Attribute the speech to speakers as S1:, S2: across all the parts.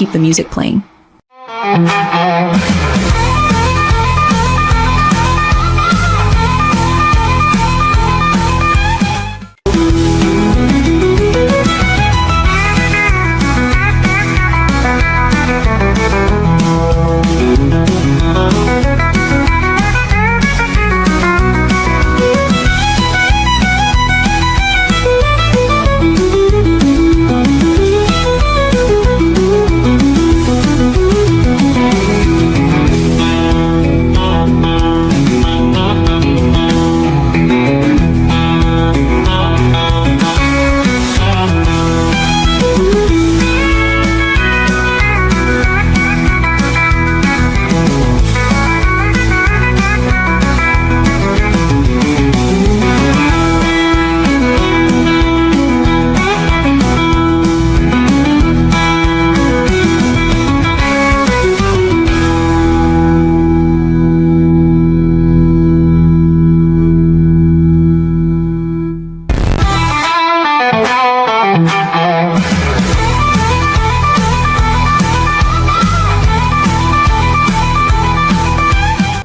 S1: keep the music playing.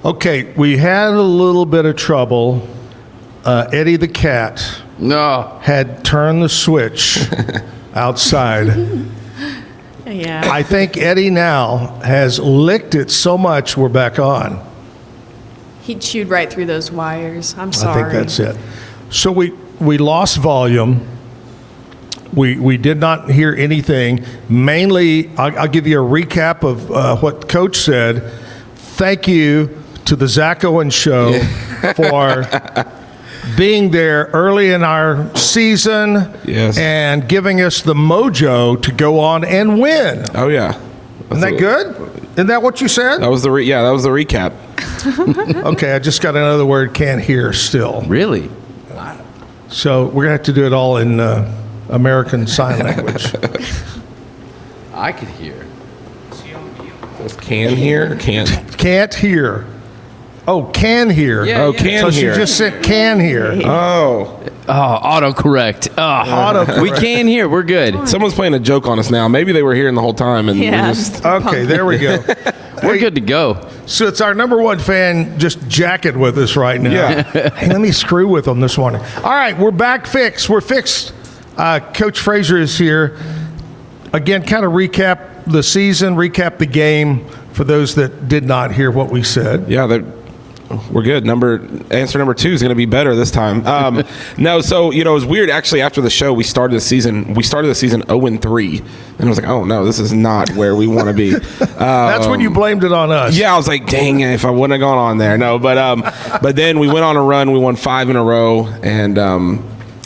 S2: Okay, we had a little bit of trouble. Eddie the cat had turned the switch outside.
S3: Yeah.
S2: I think Eddie now has licked it so much we're back on.
S3: He chewed right through those wires. I'm sorry.
S2: I think that's it. So we lost volume. We did not hear anything. Mainly, I'll give you a recap of what Coach said. Thank you to the Zach Owens Show for being there early in our season and giving us the mojo to go on and win.
S4: Oh, yeah.
S2: Isn't that good? Isn't that what you said?
S4: That was the that was the recap.
S2: Okay, I just got another word, can't hear still.
S5: Really?
S2: So we're going to have to do it all in American Sign Language.
S5: I could hear.
S4: Can hear? Can't?
S2: Can't hear. Oh, can hear.
S5: Yeah,
S4: oh, can
S2: so
S4: hear.
S2: she just said can hear.
S4: Oh.
S5: Autocorrect.
S2: Autocorrect.
S5: We can hear. We're good.
S4: Someone's playing a joke on us now. Maybe they were hearing the whole time. And
S3: Yeah.
S4: we're just,
S2: Okay, there we go.
S5: We're good to go.
S2: So it's our number one fan just jacking with us right now.
S4: Yeah.
S2: Hey, let me screw with them this morning. All right, we're back fixed. We're fixed. Coach Frazier is here. Again, kind of recap the season, recap the game for those that did not hear what we said.
S4: yeah, we're good. Answer number 2 is going to be better this time. No, so it was weird. Actually, after the show, we started the season 0-3, and I was like, oh no, this is not where we want to be.
S2: That's when you blamed it on us.
S4: Yeah, I was like, dang, if I wouldn't have gone on there. No, but then we went on a run. We won 5 in a row, and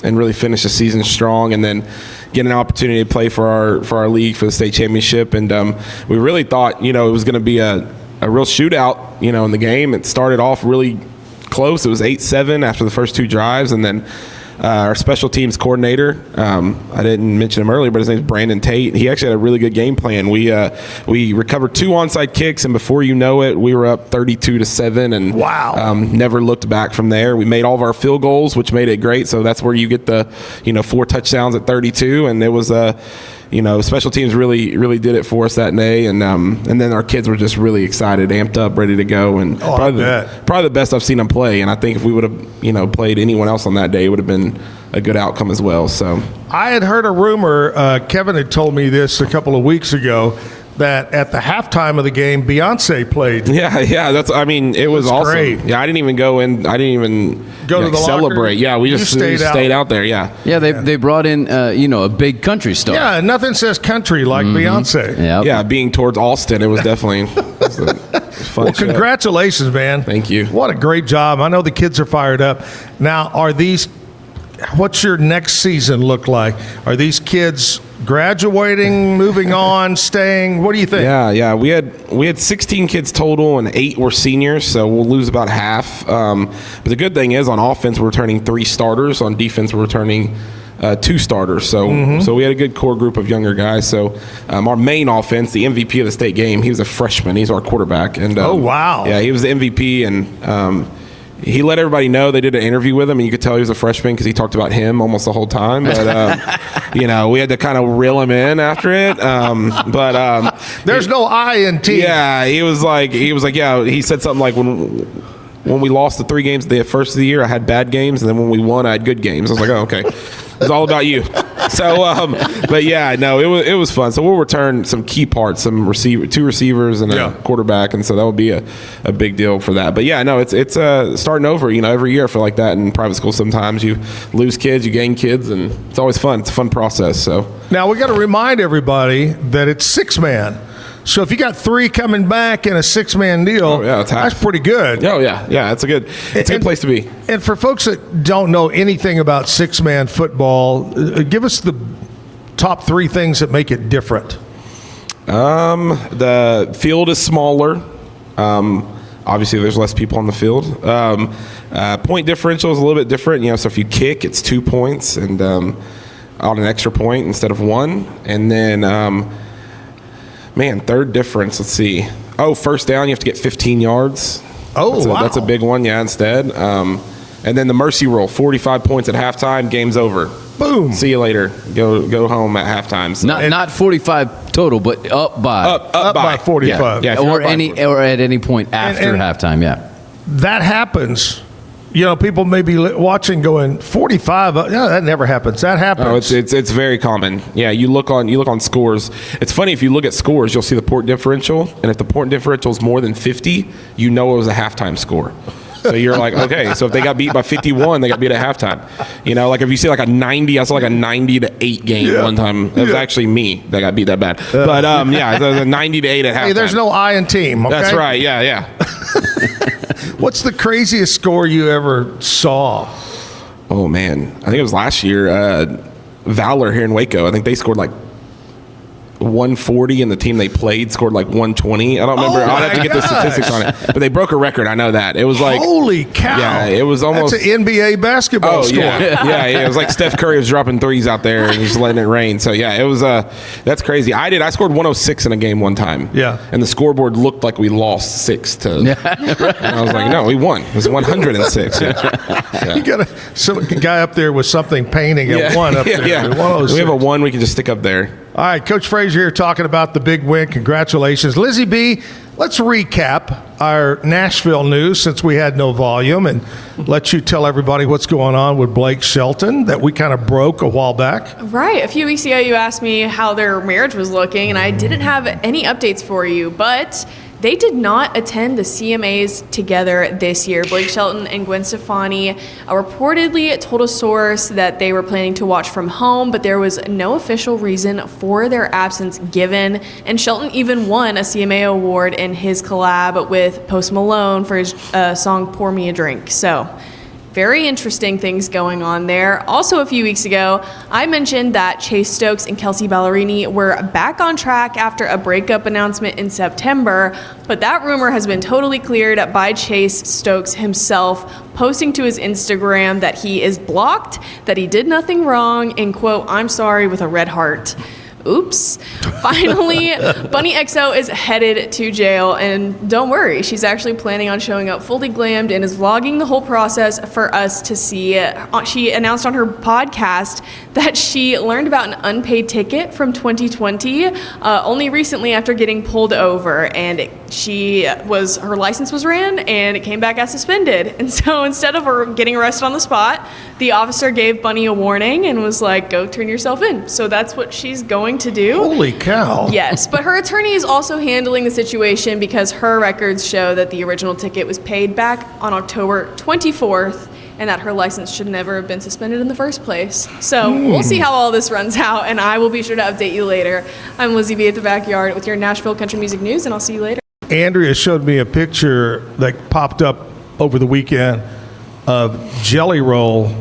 S4: really finished the season strong, and then get an opportunity to play for our league for the state championship, and we really thought it was going to be a real shootout in the game. It started off really close. It was 8-7 after the first 2 drives, and then our special teams coordinator, I didn't mention him earlier, but his name's Brandon Tate. He actually had a really good game plan. We recovered 2 onside kicks, and before you know it, we were up 32-7, and
S2: wow,
S4: never looked back from there. We made all of our field goals, which made it great. So that's where you get the 4 touchdowns at 32, and it was special teams really did it for us that day, and then our kids were just really excited, amped up, ready to go, and probably the best I've seen them play. And I think if we would have played anyone else on that day, it would have been a good outcome as well. So
S2: I had heard a rumor. Kevin had told me this a couple of weeks ago, that at the halftime of the game, Beyonce played.
S4: Yeah, it was awesome.
S2: Great.
S4: Yeah, I didn't even go in. I didn't even
S2: go to the
S4: celebrate.
S2: locker.
S4: Yeah, we just stayed out there. Yeah.
S5: Yeah, they brought in a big country star.
S2: Yeah, nothing says country like Beyonce.
S5: Yep.
S4: Yeah, being towards Austin, it was definitely a fun
S2: Well,
S4: show.
S2: congratulations, man.
S4: Thank you.
S2: What a great job. I know the kids are fired up. Now, what's your next season look like? Are these kids graduating, moving on, staying? What do you think?
S4: Yeah. We had 16 kids total, and 8 were seniors, so we'll lose about half. But the good thing is, on offense, we're returning 3 starters. On defense, we're returning 2 starters. So we had a good core group of younger guys. So our main offense, the MVP of the state game, he was a freshman. He's our quarterback. And
S2: oh, wow.
S4: Yeah, he was the MVP, and he let everybody know. They did an interview with him, and you could tell he was a freshman because he talked about him almost the whole time. But we had to kind of reel him in after it.
S2: There's no I in team.
S4: Yeah, he was like, yeah. He said something like when we lost the 3 games the first of the year, I had bad games, and then when we won, I had good games. I was like, oh, okay. It's all about you. So, but yeah, no, it was fun. So we'll return some key parts, 2 receivers and a quarterback, and so that will be a big deal for that. But yeah, no, it's starting over. Every year I feel like that in private school. Sometimes you lose kids, you gain kids, and it's always fun. It's a fun process. So
S2: now we got to remind everybody that it's 6-man. So if you got 3 coming back in a 6-man deal, that's pretty good.
S4: Oh yeah, it's a good place to be.
S2: And for folks that don't know anything about 6-man football, give us the top 3 things that make it different.
S4: The field is smaller. Obviously, there's less people on the field. Point differential is a little bit different. So if you kick, it's 2 points and on an extra point instead of 1. And then. Third difference. Let's see. Oh, first down, you have to get 15 yards.
S2: Oh, wow.
S4: That's a big one, instead. And then the mercy rule, 45 points at halftime, game's over.
S2: Boom.
S4: See you later. Go home at halftime. So.
S5: Not 45 total, but up by.
S2: Up by 45.
S5: Yeah, or at any point after halftime, yeah.
S2: That happens. People may be watching going 45. That never happens. That happens.
S4: Oh, it's very common. Yeah, you look on scores. It's funny, if you look at scores, you'll see the point differential, and if the point differential is more than 50, it was a halftime score. So you're like, okay, so if they got beat by 51, they got beat at halftime. Like if you see like a 90, I saw like a 90-8 game one time. It was actually me that got beat that bad. But it was a 90-8 at halftime.
S2: Hey, there's no I in team. Okay?
S4: That's right. Yeah.
S2: What's the craziest score you ever saw?
S4: Oh man, I think it was last year. Valor here in Waco. I think they scored like 140, and the team they played scored like 120. I don't remember. I'll have to get the statistics on it. But they broke a record. I know that. It was like,
S2: holy cow.
S4: Yeah, it was almost.
S2: That's an NBA basketball score.
S4: Yeah. It was like Steph Curry was dropping threes out there and just letting it rain. So yeah, it was. That's crazy. I scored 106 in a game one time.
S2: Yeah.
S4: And the scoreboard looked like we lost 6 to. And I was like, no, we won. It was 106. Yeah.
S2: You got a guy up there with something painting at 1 up there.
S4: Yeah. We have a 1 we can just stick up there.
S2: All right, Coach Frazier here talking about the big win. Congratulations. Lizzie B, let's recap our Nashville news since we had no volume and let you tell everybody what's going on with Blake Shelton that we kind of broke a while back.
S3: Right. A few weeks ago, you asked me how their marriage was looking, and I didn't have any updates for you, but they did not attend the CMAs together this year. Blake Shelton and Gwen Stefani reportedly told a source that they were planning to watch from home, but there was no official reason for their absence given. And Shelton even won a CMA award in his collab with Post Malone for his song Pour Me a Drink. So very interesting things going on there. Also, a few weeks ago, I mentioned that Chase Stokes and Kelsey Ballerini were back on track after a breakup announcement in September, but that rumor has been totally cleared by Chase Stokes himself, posting to his Instagram that he is blocked, that he did nothing wrong, and quote, "I'm sorry," with a red heart. Oops. Finally, Bunny XO is headed to jail, and don't worry, she's actually planning on showing up fully glammed and is vlogging the whole process for us to see. She announced on her podcast that she learned about an unpaid ticket from 2020 only recently after getting pulled over, and her license was ran and it came back as suspended. And so instead of her getting arrested on the spot, the officer gave Bunny a warning and was like, go turn yourself in. So that's what she's going to do.
S2: Holy cow.
S3: Yes, but her attorney is also handling the situation because her records show that the original ticket was paid back on October 24th and that her license should never have been suspended in the first place. So we'll see how all this runs out, and I will be sure to update you later. I'm Lizzie B at the Backyard with your Nashville Country Music News, and I'll see you later.
S2: Andrea showed me a picture that popped up over the weekend of Jelly Roll,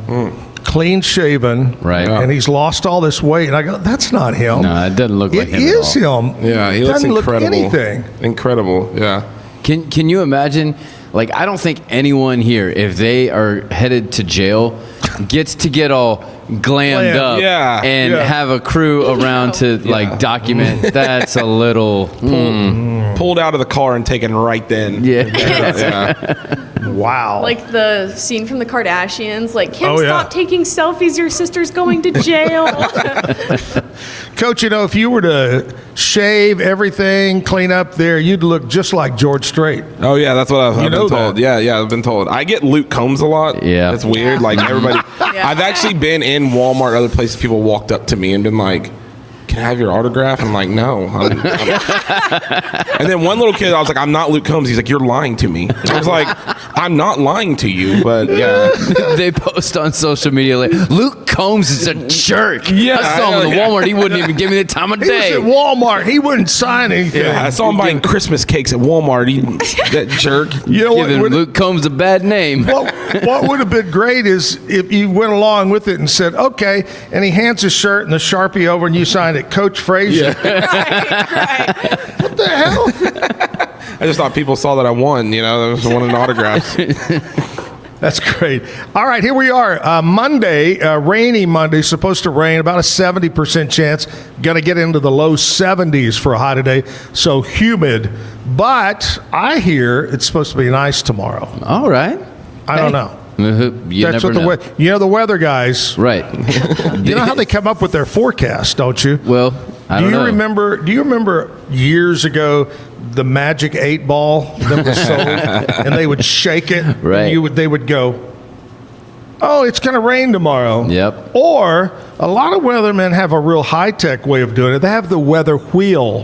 S2: clean shaven,
S5: right?
S2: And he's lost all this weight. And I go, that's not him.
S5: No, it doesn't look like him.
S2: It is him.
S4: Yeah, he looks
S2: doesn't
S4: incredible.
S2: Look anything.
S4: Incredible. Yeah.
S5: Can you imagine? Like, I don't think anyone here, if they are headed to jail, gets to get all glammed up and have a crew around to document. That's a little
S4: pulled out of the car and taken right then.
S5: Yeah.
S2: Wow.
S3: Like the scene from the Kardashians, like, Kim,
S2: Oh, yeah.
S3: stop taking selfies, your sister's going to jail.
S2: Coach, if you were to shave everything, clean up there, you'd look just like George Strait.
S4: Oh yeah, that's what I've been
S2: know
S4: told.
S2: that.
S4: Yeah, I've been told. I get Luke Combs a lot.
S5: Yeah.
S4: That's weird. Like everybody.
S3: Yeah.
S4: I've actually been in Walmart, other places. People walked up to me and been like, "Can I have your autograph?" I'm like, "No." And then one little kid, I was like, "I'm not Luke Combs." He's like, "You're lying to me." I was like, "I'm not lying to you," but yeah.
S5: They post on social media like, Luke Combs is a jerk.
S4: Yeah,
S5: I saw him in the Walmart. He wouldn't even give me the time of
S2: He was
S5: day.
S2: at Walmart. He wouldn't sign anything.
S4: Yeah, I saw him buying Christmas cakes at Walmart. That jerk.
S2: You know
S5: Giving
S2: what?
S5: Luke Combs a bad name.
S2: What would have been great is if you went along with it and said, okay, and he hands his shirt and the Sharpie over and you signed it, Coach Frazier.
S3: Right.
S2: What the hell?
S4: I just thought people saw that I won. I was wanting autographs.
S2: That's great. All right, here we are. Monday, rainy Monday, supposed to rain, about a 70% chance. Going to get into the low 70s for a high today, so humid. But I hear it's supposed to be nice tomorrow.
S5: All right.
S2: I don't know.
S5: You
S2: That's
S5: never
S2: what
S5: know.
S2: the weather guys.
S5: Right.
S2: You know how they come up with their forecast, don't you?
S5: Well, I don't know.
S2: Do you remember years ago the Magic 8 Ball that was sold, and they would shake it,
S5: Right.
S2: and they would go, "Oh, it's going to rain tomorrow."
S5: Yep.
S2: Or a lot of weathermen have a real high tech way of doing it. They have the weather wheel.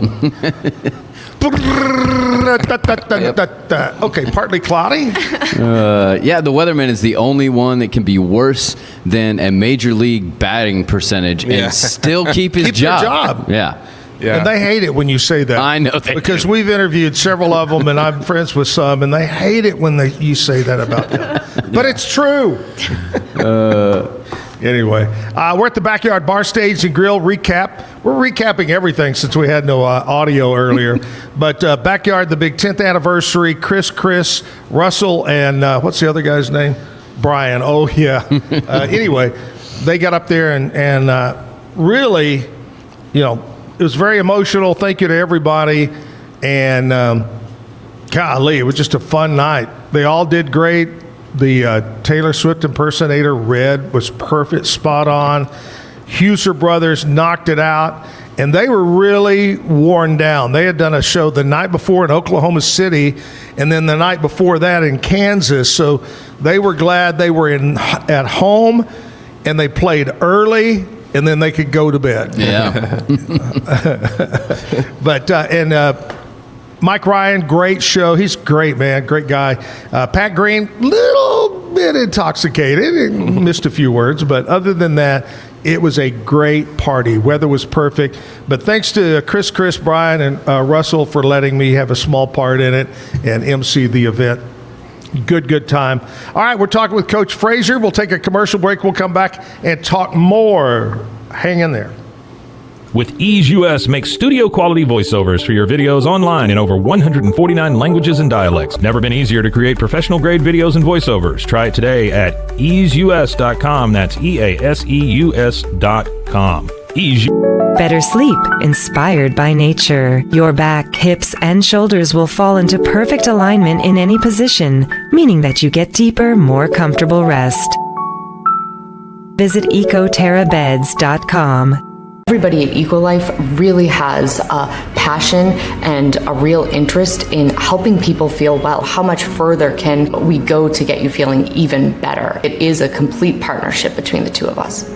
S2: Okay, partly cloudy.
S5: Yeah, the weatherman is the only one that can be worse than a major league batting percentage and still keep his
S2: Keep their
S5: job.
S2: job.
S5: Yeah.
S4: Yeah.
S2: And they hate it when you say that.
S5: I know they
S2: because
S5: do.
S2: we've interviewed several of them, and I'm friends with some, and they hate it when you say that about them. But it's true. Anyway, we're at the Backyard Bar Stage and Grill recap. We're recapping everything since we had no audio earlier. But Backyard, the big 10th anniversary, Chris, Russell, and what's the other guy's name? Brian. Oh, yeah. Anyway, they got up there and really, it was very emotional. Thank you to everybody. And golly, it was just a fun night. They all did great. The Taylor Swift impersonator, Red, was perfect, spot on. Huser Brothers knocked it out. And they were really worn down. They had done a show the night before in Oklahoma City and then the night before that in Kansas. So they were glad they were at home and they played early. And then they could go to bed.
S5: Yeah.
S2: But Mike Ryan, great show. He's great, man. Great guy. Pat Green, little bit intoxicated and missed a few words. But other than that, it was a great party. Weather was perfect. But thanks to Chris, Brian, and Russell for letting me have a small part in it and MC the event. Good time. All right, we're talking with Coach Frazier. We'll take a commercial break. We'll come back and talk more. Hang in there.
S1: With Ease US, make studio quality voiceovers for your videos online in over 149 languages and dialects. Never been easier to create professional grade videos and voiceovers. Try it today at easeus.com. That's EASEUS.com. Ease.
S6: Better sleep, inspired by nature. Your back, hips, and shoulders will fall into perfect alignment in any position, meaning that you get deeper, more comfortable rest. Visit ecoterrabeds.com.
S7: Everybody at Ecolife really has a passion and a real interest in helping people feel well. How much further can we go to get you feeling even better? It is a complete partnership between the two of us.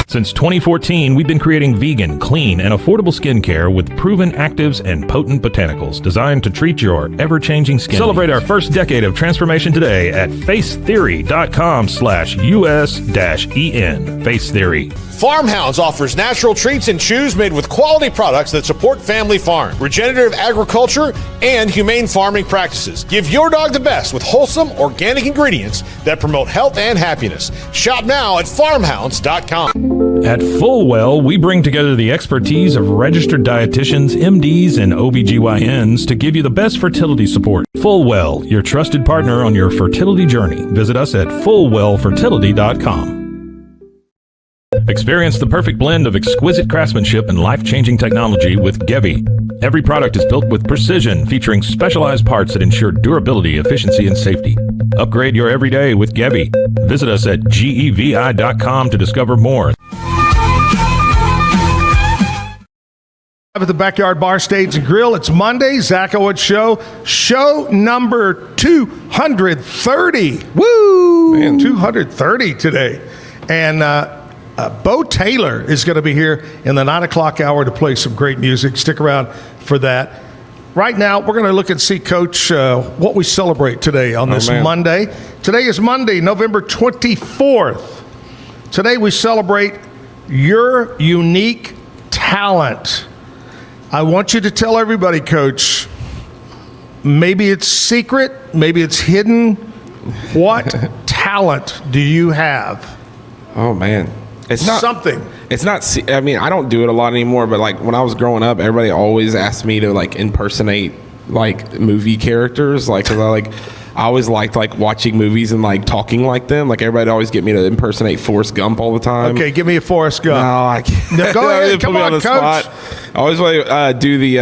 S1: Since 2014, we've been creating vegan, clean, and affordable skincare with proven actives and potent botanicals designed to treat your ever-changing skin. Celebrate our first decade of transformation today at facetheory.com/US-EN. Face Theory.
S8: Farmhounds offers natural treats and chews made with quality products that support family farm, regenerative agriculture, and humane farming practices. Give your dog the best with wholesome, organic ingredients that promote health and happiness. Shop now at farmhounds.com.
S1: At Fullwell, we bring together the expertise of registered dietitians, MDs, and OBGYNs to give you the best fertility support. Fullwell, your trusted partner on your fertility journey. Visit us at fullwellfertility.com. Experience the perfect blend of exquisite craftsmanship and life-changing technology with Gevi. Every product is built with precision, featuring specialized parts that ensure durability, efficiency, and safety. Upgrade your everyday with Gevi. Visit us at gevi.com to discover more.
S2: At the Backyard Bar, Stage and Grill. It's Monday, Zach Owens show number 230. Woo! Man, 230 today. And Beau Taylor is going to be here in the 9 o'clock hour to play some great music. Stick around for that. Right now, we're going to look and see, Coach, what we celebrate today on this Monday. Today is Monday, November 24th. Today we celebrate your unique talent. I want you to tell everybody, Coach, maybe it's secret, maybe it's hidden. What talent do you have?
S4: Oh, man. It's not
S2: something.
S4: It's not, I mean, I don't do it a lot anymore, but like when I was growing up, everybody always asked me to like impersonate like movie characters. Like, 'cause I always liked like watching movies and like talking like them. Like everybody always get me to impersonate Forrest Gump all the time.
S2: Okay, give me a Forrest Gump.
S4: No, I can't.
S2: No, go ahead, come on, Coach.
S4: Spot. I always want to do the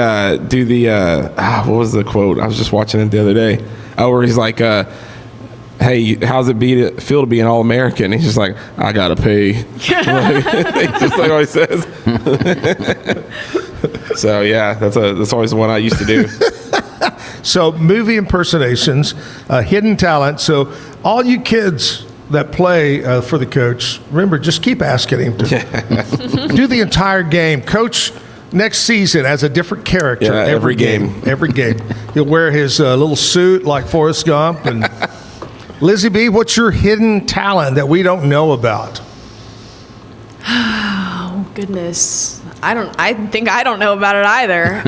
S4: what was the quote? I was just watching it the other day. Where he's like, hey, how's it feel to be an All-American? He's just like, I gotta pay. Just like always says. So yeah, that's always the one I used to do.
S2: So movie impersonations, hidden talent. So all you kids that play for the coach, remember, just keep asking him to do the entire game. Coach next season as a different character.
S4: Yeah, every game.
S2: Every game. He'll wear his little suit like Forrest Gump. And Lizzie B, what's your hidden talent that we don't know about?
S3: Oh, goodness. I think I don't know about it either.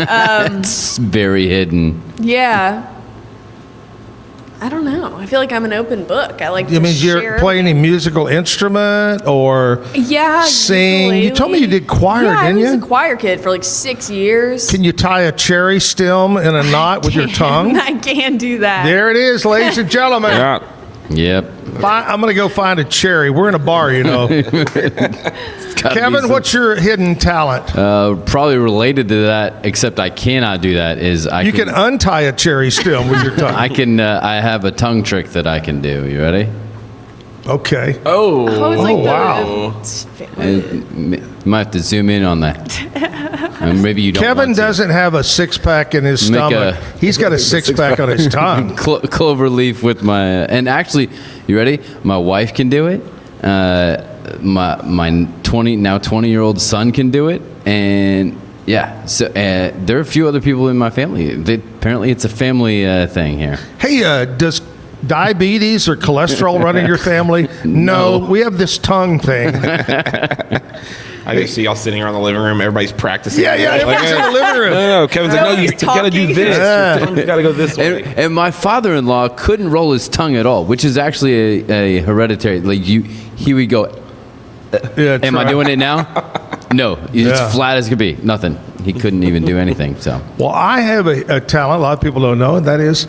S5: It's very hidden.
S3: Yeah. I don't know. I feel like I'm an open book. I like to share.
S2: You're playing a musical instrument or sing?
S3: Ukulele.
S2: You told me you did choir, didn't you?
S3: I was a choir kid for like 6 years.
S2: Can you tie a cherry stem in a knot with your tongue?
S3: I can do that.
S2: There it is, ladies and gentlemen.
S4: Yeah.
S5: Yep.
S2: I'm going to go find a cherry. We're in a bar, you know. Kevin, what's your hidden talent?
S5: Probably related to that, except I cannot do that. You
S2: can untie a cherry stem with your tongue.
S5: I have a tongue trick that I can do. You ready?
S2: Okay.
S3: It's like
S2: wow.
S5: You might have to zoom in on that. Maybe you don't.
S2: Kevin doesn't have a six-pack in his stomach. He's got a six-pack on his tongue.
S5: Clover leaf with and actually, you ready? My wife can do it. My 20-year-old son can do it, and yeah. So there are a few other people in my family. Apparently, it's a family thing here.
S2: Hey, does diabetes or cholesterol run in your family? No, we have this tongue thing.
S4: I can see y'all sitting around the living room. Everybody's practicing.
S2: Yeah, everybody's in the living room.
S4: No, Kevin's like, no, you got to do this. Your tongue's got to go this way.
S5: And my father-in-law couldn't roll his tongue at all, which is actually a hereditary. Like he would go. Am I doing it now? No, it's flat as could be. Nothing. He couldn't even do anything. So.
S2: Well, I have a talent a lot of people don't know, and that is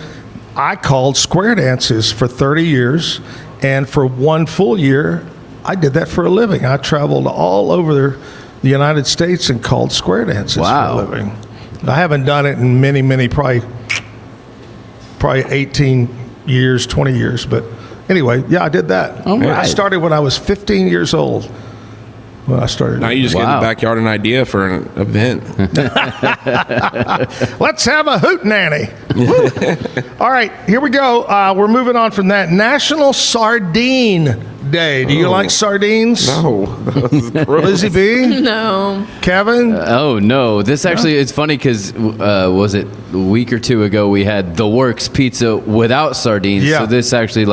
S2: I called square dances for 30 years, and for one full year, I did that for a living. I traveled all over the United States and called square dances for a living. I haven't done it in many, probably 18 years, 20 years. But anyway, yeah, I did that.
S5: Right.
S2: I started when I was 15 years old. When I started.
S4: Now you just get in the backyard an idea for an event.
S2: Let's have a hootenanny. All right, here we go. We're moving on from that. National Sardine Day. Do you like sardines?
S4: No.
S2: Lizzie B?
S3: No.
S2: Kevin?
S5: Oh, no. This actually, it's funny because, was it a week or two ago, we had the Works pizza without sardines.
S2: Yeah.
S5: So this actually,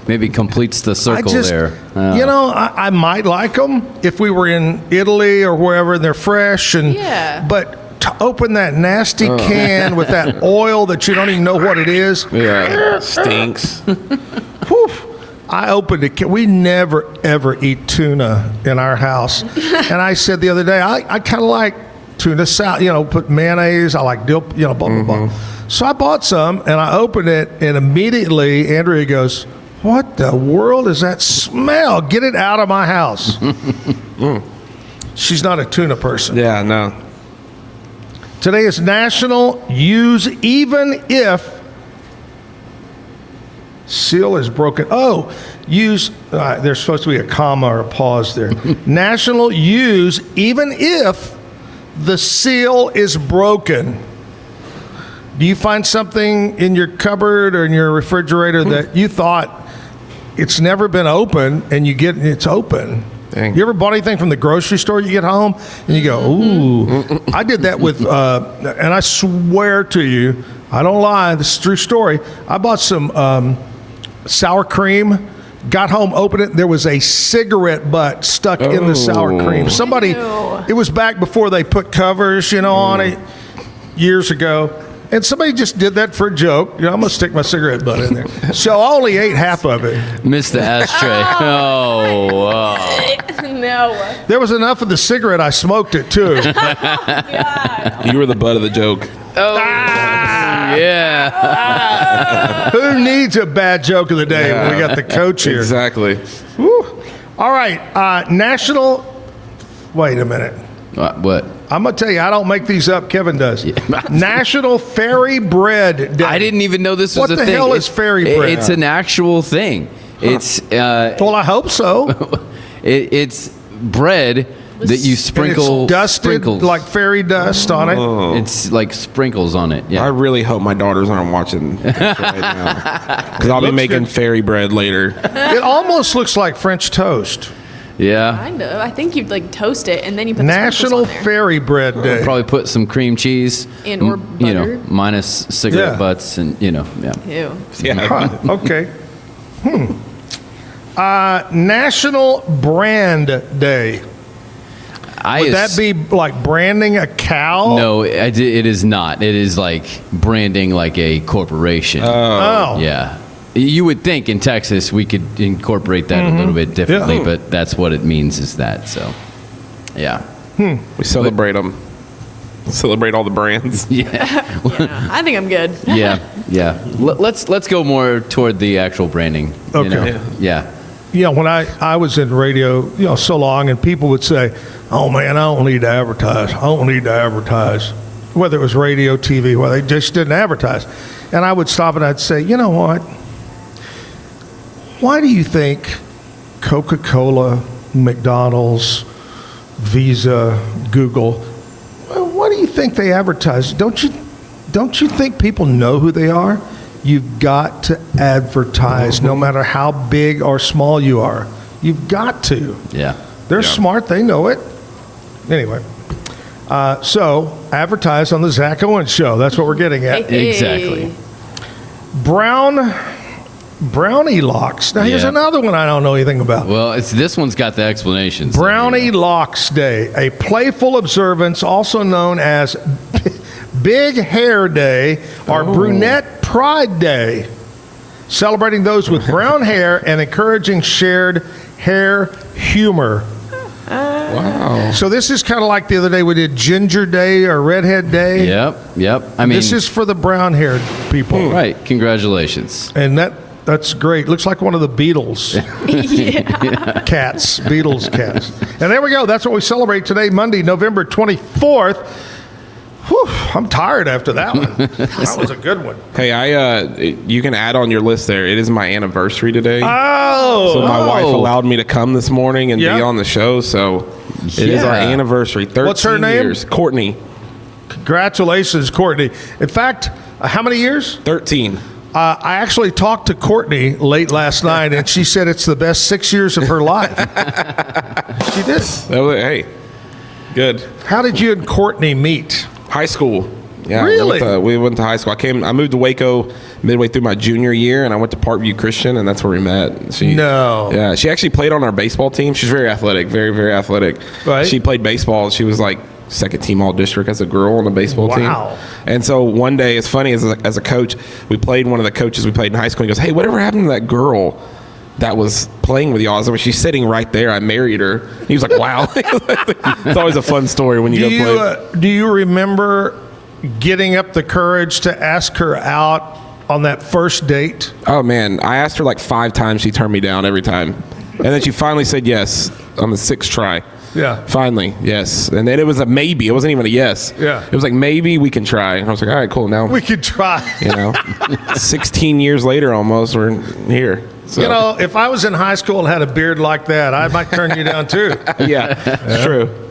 S5: maybe completes the circle there.
S2: I might like them if we were in Italy or wherever and they're fresh. But to open that nasty can with that oil that you don't even know what it is.
S4: Yeah, stinks.
S2: Whew. I opened it. We never, ever eat tuna in our house. And I said the other day, I kind of like tuna salad, put mayonnaise. I like dill, blah, blah, blah. So I bought some, and I opened it, and immediately Andrea goes, What the world is that smell? Get it out of my house. She's not a tuna person.
S4: Yeah, no.
S2: Today is National Use Even If Seal is broken. Oh, use, there's supposed to be a comma or a pause there. National Use Even If the seal is broken. Do you find something in your cupboard or in your refrigerator that you thought it's never been open and you get it's open?
S4: Dang.
S2: You ever bought anything from the grocery store, you get home and you go, ooh. I did that with, and I swear to you, I don't lie, this is a true story. I bought some sour cream, got home, opened it, there was a cigarette butt stuck in the sour cream. Somebody, it was back before they put covers, on it years ago. And somebody just did that for a joke. I'm going to stick my cigarette butt in there. So I only ate half of it.
S5: Missed the ashtray. Oh, wow.
S3: No.
S2: There was enough of the cigarette, I smoked it too.
S4: You were the butt of the joke.
S5: Oh, yeah.
S2: Who needs a bad joke of the day when we got the coach here?
S4: Exactly.
S2: Whew. All right. Wait a minute.
S5: What?
S2: I'm going to tell you, I don't make these up. Kevin does. National Fairy Bread Day.
S5: I didn't even know this was
S2: what
S5: a thing.
S2: What the hell is fairy bread?
S5: It's an actual thing. Huh. It's
S2: well, I hope so.
S5: It's bread that you sprinkle.
S2: And it's dusted
S5: sprinkles.
S2: like fairy dust on it.
S5: It's like sprinkles on it. Yeah.
S4: I really hope my daughters aren't watching this right now, because I'll be making fairy bread later.
S2: It almost looks like French toast.
S5: Yeah.
S3: Kind of. I think you'd like toast it and then you put
S2: National
S3: the sprinkles on there.
S2: Fairy Bread Day.
S5: Probably put some cream cheese
S3: And or butter.
S5: minus cigarette butts and
S3: Ew.
S4: Yeah.
S2: Okay. National Brand Day. Would that be like branding a cow?
S5: No, it is not. It is like branding like a corporation.
S2: Oh.
S5: Yeah. You would think in Texas we could incorporate that a little bit differently, but that's what it means is that. So, yeah.
S4: We celebrate them. Celebrate all the brands.
S5: Yeah.
S3: I think I'm good.
S5: Yeah. Let's go more toward the actual branding.
S2: Okay.
S5: Yeah.
S2: When I was in radio, so long, and people would say, "Oh man, I don't need to advertise. I don't need to advertise." Whether it was radio, TV, well, they just didn't advertise. And I would stop and I'd say, you know what? Why do you think Coca-Cola, McDonald's, Visa, Google, why do you think they advertise? Don't you think people know who they are? You've got to advertise no matter how big or small you are. You've got to.
S5: Yeah.
S2: They're smart. They know it. Anyway, so advertise on the Zach Owens Show. That's what we're getting at.
S3: Hey.
S5: Exactly.
S2: Brownie locks. Now, here's another one I don't know anything about.
S5: Well, this one's got the explanations.
S2: Brownie Locks Day, a playful observance also known as Big Hair Day or Brunette Pride Day, celebrating those with brown hair and encouraging shared hair humor.
S4: Wow.
S2: So this is kind of like the other day we did Ginger Day or Redhead Day.
S5: Yep. I mean,
S2: this is for the brown-haired people.
S5: Right. Congratulations.
S2: And that's great. Looks like one of the Beatles cats, Beatles cats. And there we go. That's what we celebrate today, Monday, November 24th. Whew, I'm tired after that one. That was a good one.
S4: Hey, you can add on your list there. It is my anniversary today.
S2: Oh.
S4: So my wife allowed me to come this morning and be on the show. So it is our anniversary. 13
S2: What's her name?
S4: years. Courtney.
S2: Congratulations, Courtney. In fact, how many years?
S4: 13.
S2: I actually talked to Courtney late last night, and she said it's the best 6 years of her life. She did.
S4: Hey, good.
S2: How did you and Courtney meet?
S4: High school. Yeah,
S2: really?
S4: We went to high school. I moved to Waco midway through my junior year, and I went to Parkview Christian, and that's where we met. Yeah, she actually played on our baseball team. She's very athletic, very, very athletic.
S2: Right.
S4: She played baseball. She was like second team all district as a girl on the baseball team.
S2: Wow.
S4: And so one day, it's funny, as a coach, one of the coaches we played in high school, he goes, "Hey, whatever happened to that girl that was playing with y'all?" She's sitting right there. I married her. He was like, "Wow." It's always a fun story when you go play.
S2: Do you remember getting up the courage to ask her out on that first date?
S4: Oh, man. I asked her like 5 times. She turned me down every time. And then she finally said yes on the 6th try.
S2: Yeah.
S4: Finally, yes. And then it was a maybe. It wasn't even a yes.
S2: Yeah.
S4: It was like, maybe we can try. And I was like, all right, cool. Now
S2: We could try.
S4: 16 years later almost, we're here. So.
S2: If I was in high school and had a beard like that, I might turn you down too.
S4: Yeah, it's true.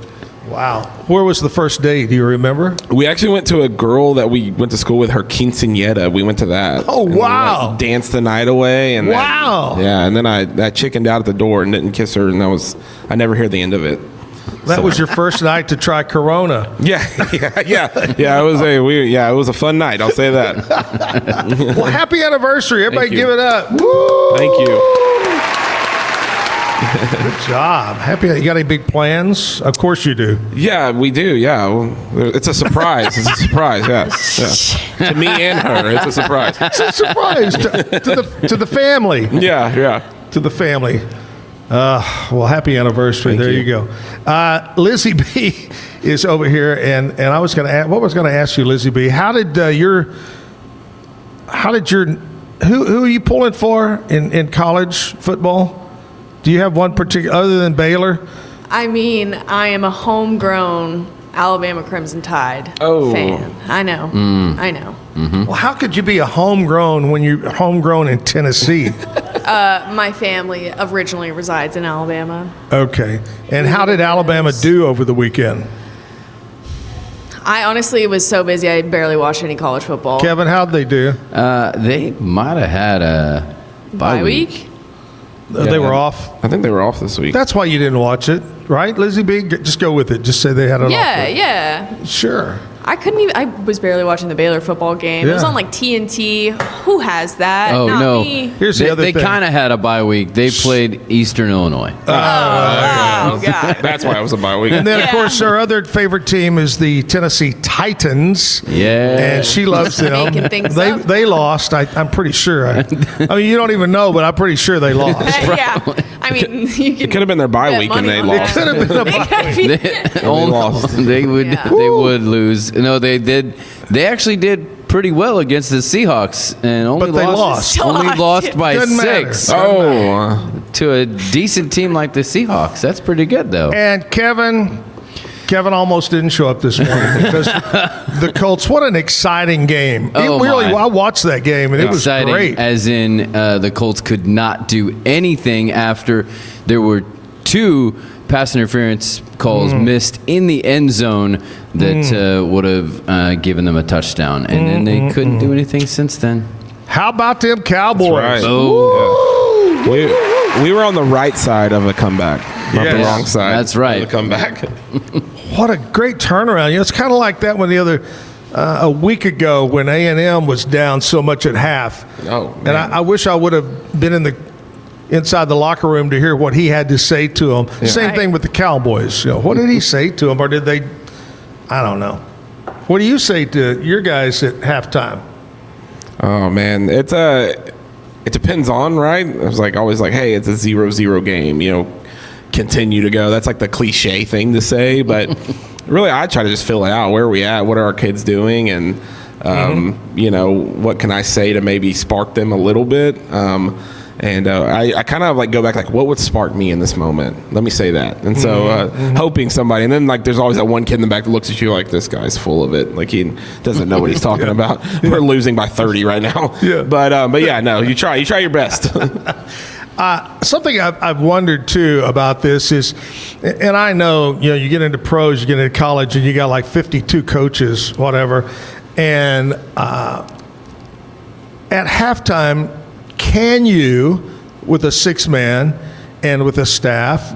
S2: Wow. Where was the first date? Do you remember?
S4: We actually went to a girl that we went to school with, her quinceañera. We went to that.
S2: Oh, wow.
S4: We danced the night away. And
S2: wow.
S4: And then I chickened out at the door and didn't kiss her, and I never heard the end of it.
S2: That was your first night to try Corona.
S4: Yeah. It was a fun night. I'll say that.
S2: Well, happy anniversary! Everybody, give it up! Woo!
S4: Thank you.
S2: Good job. Happy. You got any big plans? Of course you do.
S4: Yeah, we do. Yeah, well, it's a surprise. It's a surprise. Yeah. To me and her, it's a surprise.
S2: It's a surprise to the family.
S4: Yeah.
S2: To the family. Well, happy anniversary.
S4: Thank
S2: there
S4: you.
S2: you go. Lizzie B is over here, and I was going to ask you, Lizzie B, who are you pulling for in college football? Do you have one particular, other than Baylor?
S3: I mean, I am a homegrown Alabama Crimson Tide fan. I know. I know.
S2: Mm-hmm. Well, how could you be a homegrown when you're homegrown in Tennessee?
S3: My family originally resides in Alabama.
S2: Okay. And how did Alabama do over the weekend?
S3: I honestly was so busy I barely watched any college football.
S2: Kevin, how'd they do?
S5: They might have had a bye week.
S2: They were off.
S4: I think they were off this week.
S2: That's why you didn't watch it, right, Lizzie B? Just go with it. Just say they had an off.
S3: Yeah.
S2: Sure.
S3: I couldn't even. I was barely watching the Baylor football game.
S2: Yeah.
S3: It was on like TNT. Who has that?
S5: Oh,
S3: Not
S5: no.
S3: me.
S2: Here's the other
S5: They
S2: thing.
S5: kind of had a bye week. They played Eastern Illinois.
S3: Oh God.
S4: That's why it was a bye week.
S2: And then, of
S3: Yeah.
S2: course, our other favorite team is the Tennessee Titans.
S5: Yeah.
S2: And she loves them.
S3: Making things
S2: they
S3: up.
S2: they lost. I'm pretty sure. I mean, you don't even know, but I'm pretty sure they lost.
S3: Yeah. I mean, you
S4: It could have been their bye
S3: bet
S4: week and
S3: money
S4: they
S3: on
S2: It
S4: lost.
S2: could have been a bye week.
S5: They would
S3: Yeah.
S5: they would lose. No, they did. They actually did pretty well against the Seahawks and only
S2: But they lost.
S5: Only
S3: Lost.
S5: lost by
S2: Doesn't matter.
S5: 6 to a decent team like the Seahawks. That's pretty good though.
S2: And Kevin almost didn't show up this morning because the Colts. What an exciting game!
S5: Oh, my.
S2: I watched that game and it was
S5: Exciting,
S2: great.
S5: as in the Colts could not do anything after there were 2 pass interference calls missed in the end zone that would have given them a touchdown, and then they couldn't do anything since then.
S2: How about them Cowboys?
S4: Right.
S5: Oh,
S4: We were on the right side of a comeback, not the
S2: Yes.
S4: wrong side.
S5: That's right.
S4: Of the comeback.
S2: What a great turnaround! It's kind of like that when the other a week ago when A&M was down so much at half.
S4: Oh,
S2: and
S4: man.
S2: I wish I would have been inside the locker room to hear what he had to say to them. Same thing with the Cowboys. What did he say to them, or did they? I don't know. What do you say to your guys at halftime?
S4: Oh man, it depends on, right? I was always like, hey, it's a 0-0 game, continue to go. That's like the cliche thing to say, but really I try to just fill it out. Where are we at? What are our kids doing? And what can I say to maybe spark them a little bit? I kind of go back, what would spark me in this moment? Let me say that. And so hoping somebody, and then there's always that one kid in the back that looks at you like, this guy's full of it. Like he doesn't know what he's talking about. We're losing by 30 right now.
S2: Yeah.
S4: But yeah, no, you try your best.
S2: Something I've wondered too about this is, and I know, you get into pros, you get into college, and you got like 52 coaches, whatever, and at halftime, can you, with a 6-man and with a staff,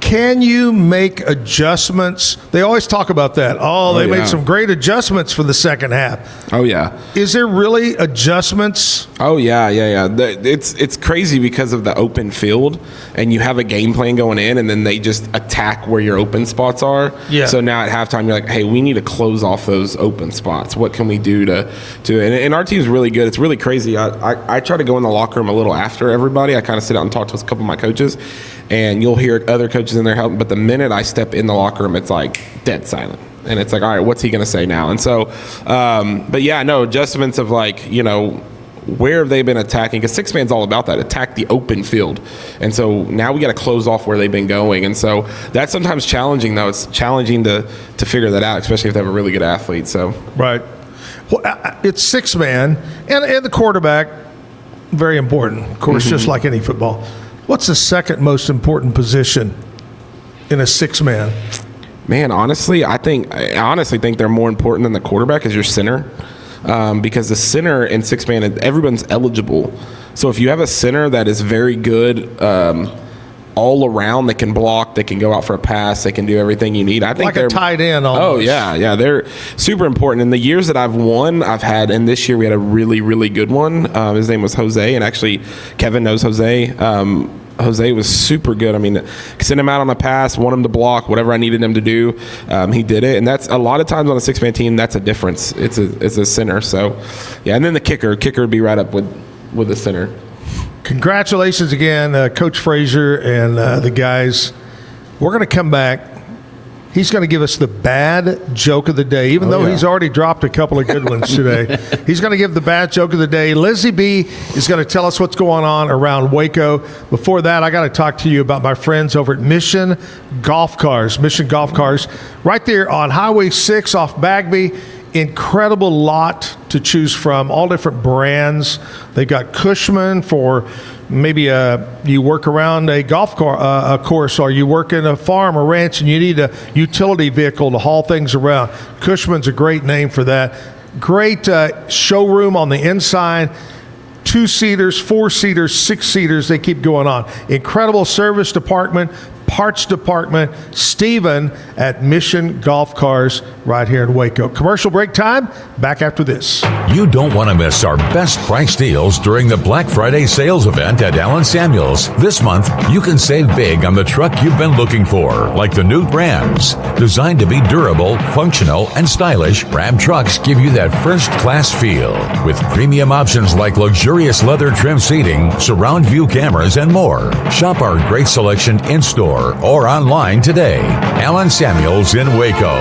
S2: can you make adjustments? They always talk about that. They made some great adjustments for the second half.
S4: Oh, yeah.
S2: Is there really adjustments?
S4: Oh, yeah. It's crazy because of the open field, and you have a game plan going in, and then they just attack where your open spots are.
S2: Yeah.
S4: So now at halftime, you're like, hey, we need to close off those open spots. What can we do to and our team's really good. It's really crazy. I try to go in the locker room a little after everybody. I kind of sit out and talk to a couple of my coaches, and you'll hear other coaches in there helping. But the minute I step in the locker room, it's like dead silent. And it's like, all right, what's he going to say now? And so, but yeah, no, adjustments of like, you know, where have they been attacking? Because six-man's all about that, attack the open field. And so now we got to close off where they've been going. And so that's sometimes challenging, though. It's challenging to figure that out, especially if they have a really good athlete. So
S2: right. Well, it's six-man, and the quarterback, very important, of course, just like any football. What's the second most important position in a six-man?
S4: Man, honestly, I honestly think they're more important than the quarterback is your center. Because the center in six-man, everyone's eligible. So if you have a center that is very good all around, they can block, they can go out for a pass, they can do everything you need. I think
S2: like
S4: they're
S2: a tight end almost.
S4: Oh, yeah, they're super important. In the years that I've had, and this year we had a really, really good one. His name was Jose, and actually Kevin knows Jose. Jose was super good. I mean, send him out on a pass, want him to block, whatever I needed him to do, he did it. And that's a lot of times on a six-man team, that's a difference. It's a center. So, yeah, and then the kicker would be right up with the center.
S2: Congratulations again, Coach Frazier and the guys. We're going to come back. He's going to give us the bad joke of the day, even though he's already dropped a couple of good ones today. He's going to give the bad joke of the day. Lizzie B is going to tell us what's going on around Waco. Before that, I got to talk to you about my friends over at Mission Golf Cars. Mission Golf Cars, right there on Highway 6 off Bagby. Incredible lot to choose from, all different brands. They've got Cushman for maybe you work around a golf course, or you work in a farm or ranch and you need a utility vehicle to haul things around. Cushman's a great name for that. Great showroom on the inside. 2-seaters, 4-seaters, 6-seaters, they keep going on. Incredible service department, parts department. Steven at Mission Golf Cars right here in Waco. Commercial break time. Back after this.
S9: You don't want to miss our best price deals during the Black Friday sales event at Allen Samuels. This month, you can save big on the truck you've been looking for, like the new Rams. Designed to be durable, functional, and stylish, Ram trucks give you that first-class feel. With premium options like luxurious leather trim seating, surround view cameras, and more. Shop our great selection in-store or online today. Allen Samuels in Waco.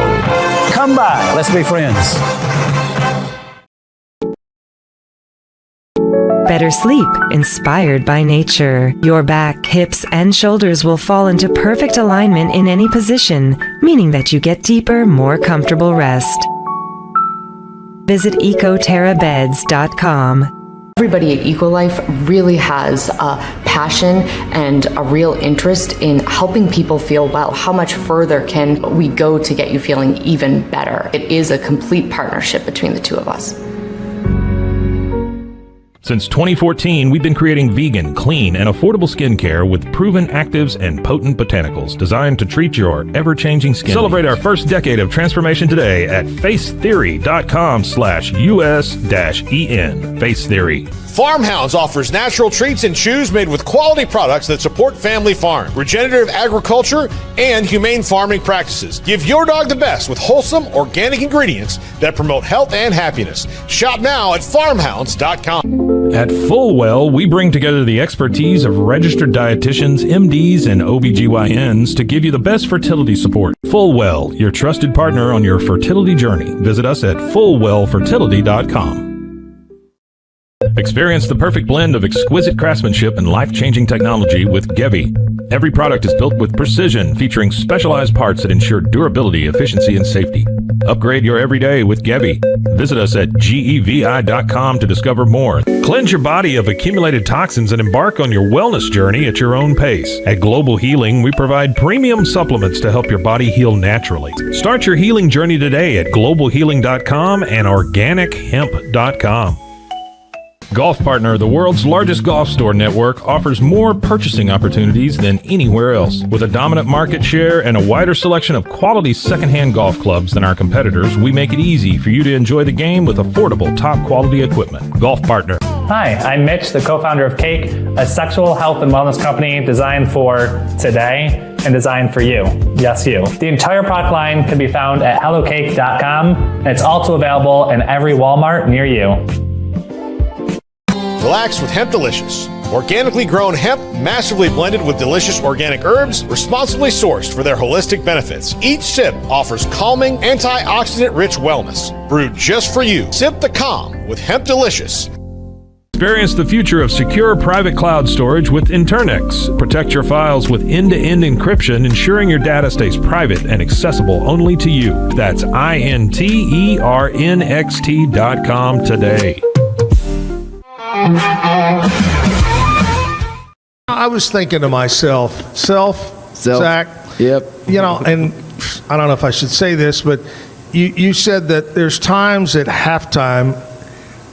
S10: Come by. Let's be friends.
S6: Better sleep, inspired by nature. Your back, hips, and shoulders will fall into perfect alignment in any position, meaning that you get deeper, more comfortable rest. Visit ecoterrabeds.com.
S7: Everybody at Ecolife really has a passion and a real interest in helping people feel well. How much further can we go to get you feeling even better? It is a complete partnership between the two of us.
S1: Since 2014, we've been creating vegan, clean, and affordable skincare with proven actives and potent botanicals designed to treat your ever-changing skin. Celebrate our first decade of transformation today at facetheory.com/US-EN. Face Theory.
S8: Farmhounds offers natural treats and chews made with quality products that support family farm, regenerative agriculture, and humane farming practices. Give your dog the best with wholesome, organic ingredients that promote health and happiness. Shop now at farmhounds.com.
S1: At Fullwell, we bring together the expertise of registered dietitians, MDs, and OBGYNs to give you the best fertility support. Fullwell, your trusted partner on your fertility journey. Visit us at fullwellfertility.com. Experience the perfect blend of exquisite craftsmanship and life-changing technology with Gevi. Every product is built with precision, featuring specialized parts that ensure durability, efficiency, and safety. Upgrade your everyday with Gevi. Visit us at gevi.com to discover more. Cleanse your body of accumulated toxins and embark on your wellness journey at your own pace. At Global Healing, we provide premium supplements to help your body heal naturally. Start your healing journey today at globalhealing.com and organichemp.com. Golf Partner, the world's largest golf store network, offers more purchasing opportunities than anywhere else. With a dominant market share and a wider selection of quality secondhand golf clubs than our competitors, we make it easy for you to enjoy the game with affordable, top-quality equipment. Golf Partner.
S11: Hi, I'm Mitch, the co-founder of Cake, a sexual health and wellness company designed for today and designed for you. Yes, you. The entire product line can be found at hellocake.com, and it's also available in every Walmart near you.
S8: Relax with Hemp Delicious. Organically grown hemp, massively blended with delicious organic herbs, responsibly sourced for their holistic benefits. Each sip offers calming, antioxidant-rich wellness. Brewed just for you. Sip the calm with Hemp Delicious.
S1: Experience the future of secure private cloud storage with Internix. Protect your files with end-to-end encryption, ensuring your data stays private and accessible only to you. That's INTERNXT.com today.
S2: I was thinking to myself, Zach,
S5: Yep.
S2: you know, and I don't know if I should say this, but you said that there's times at halftime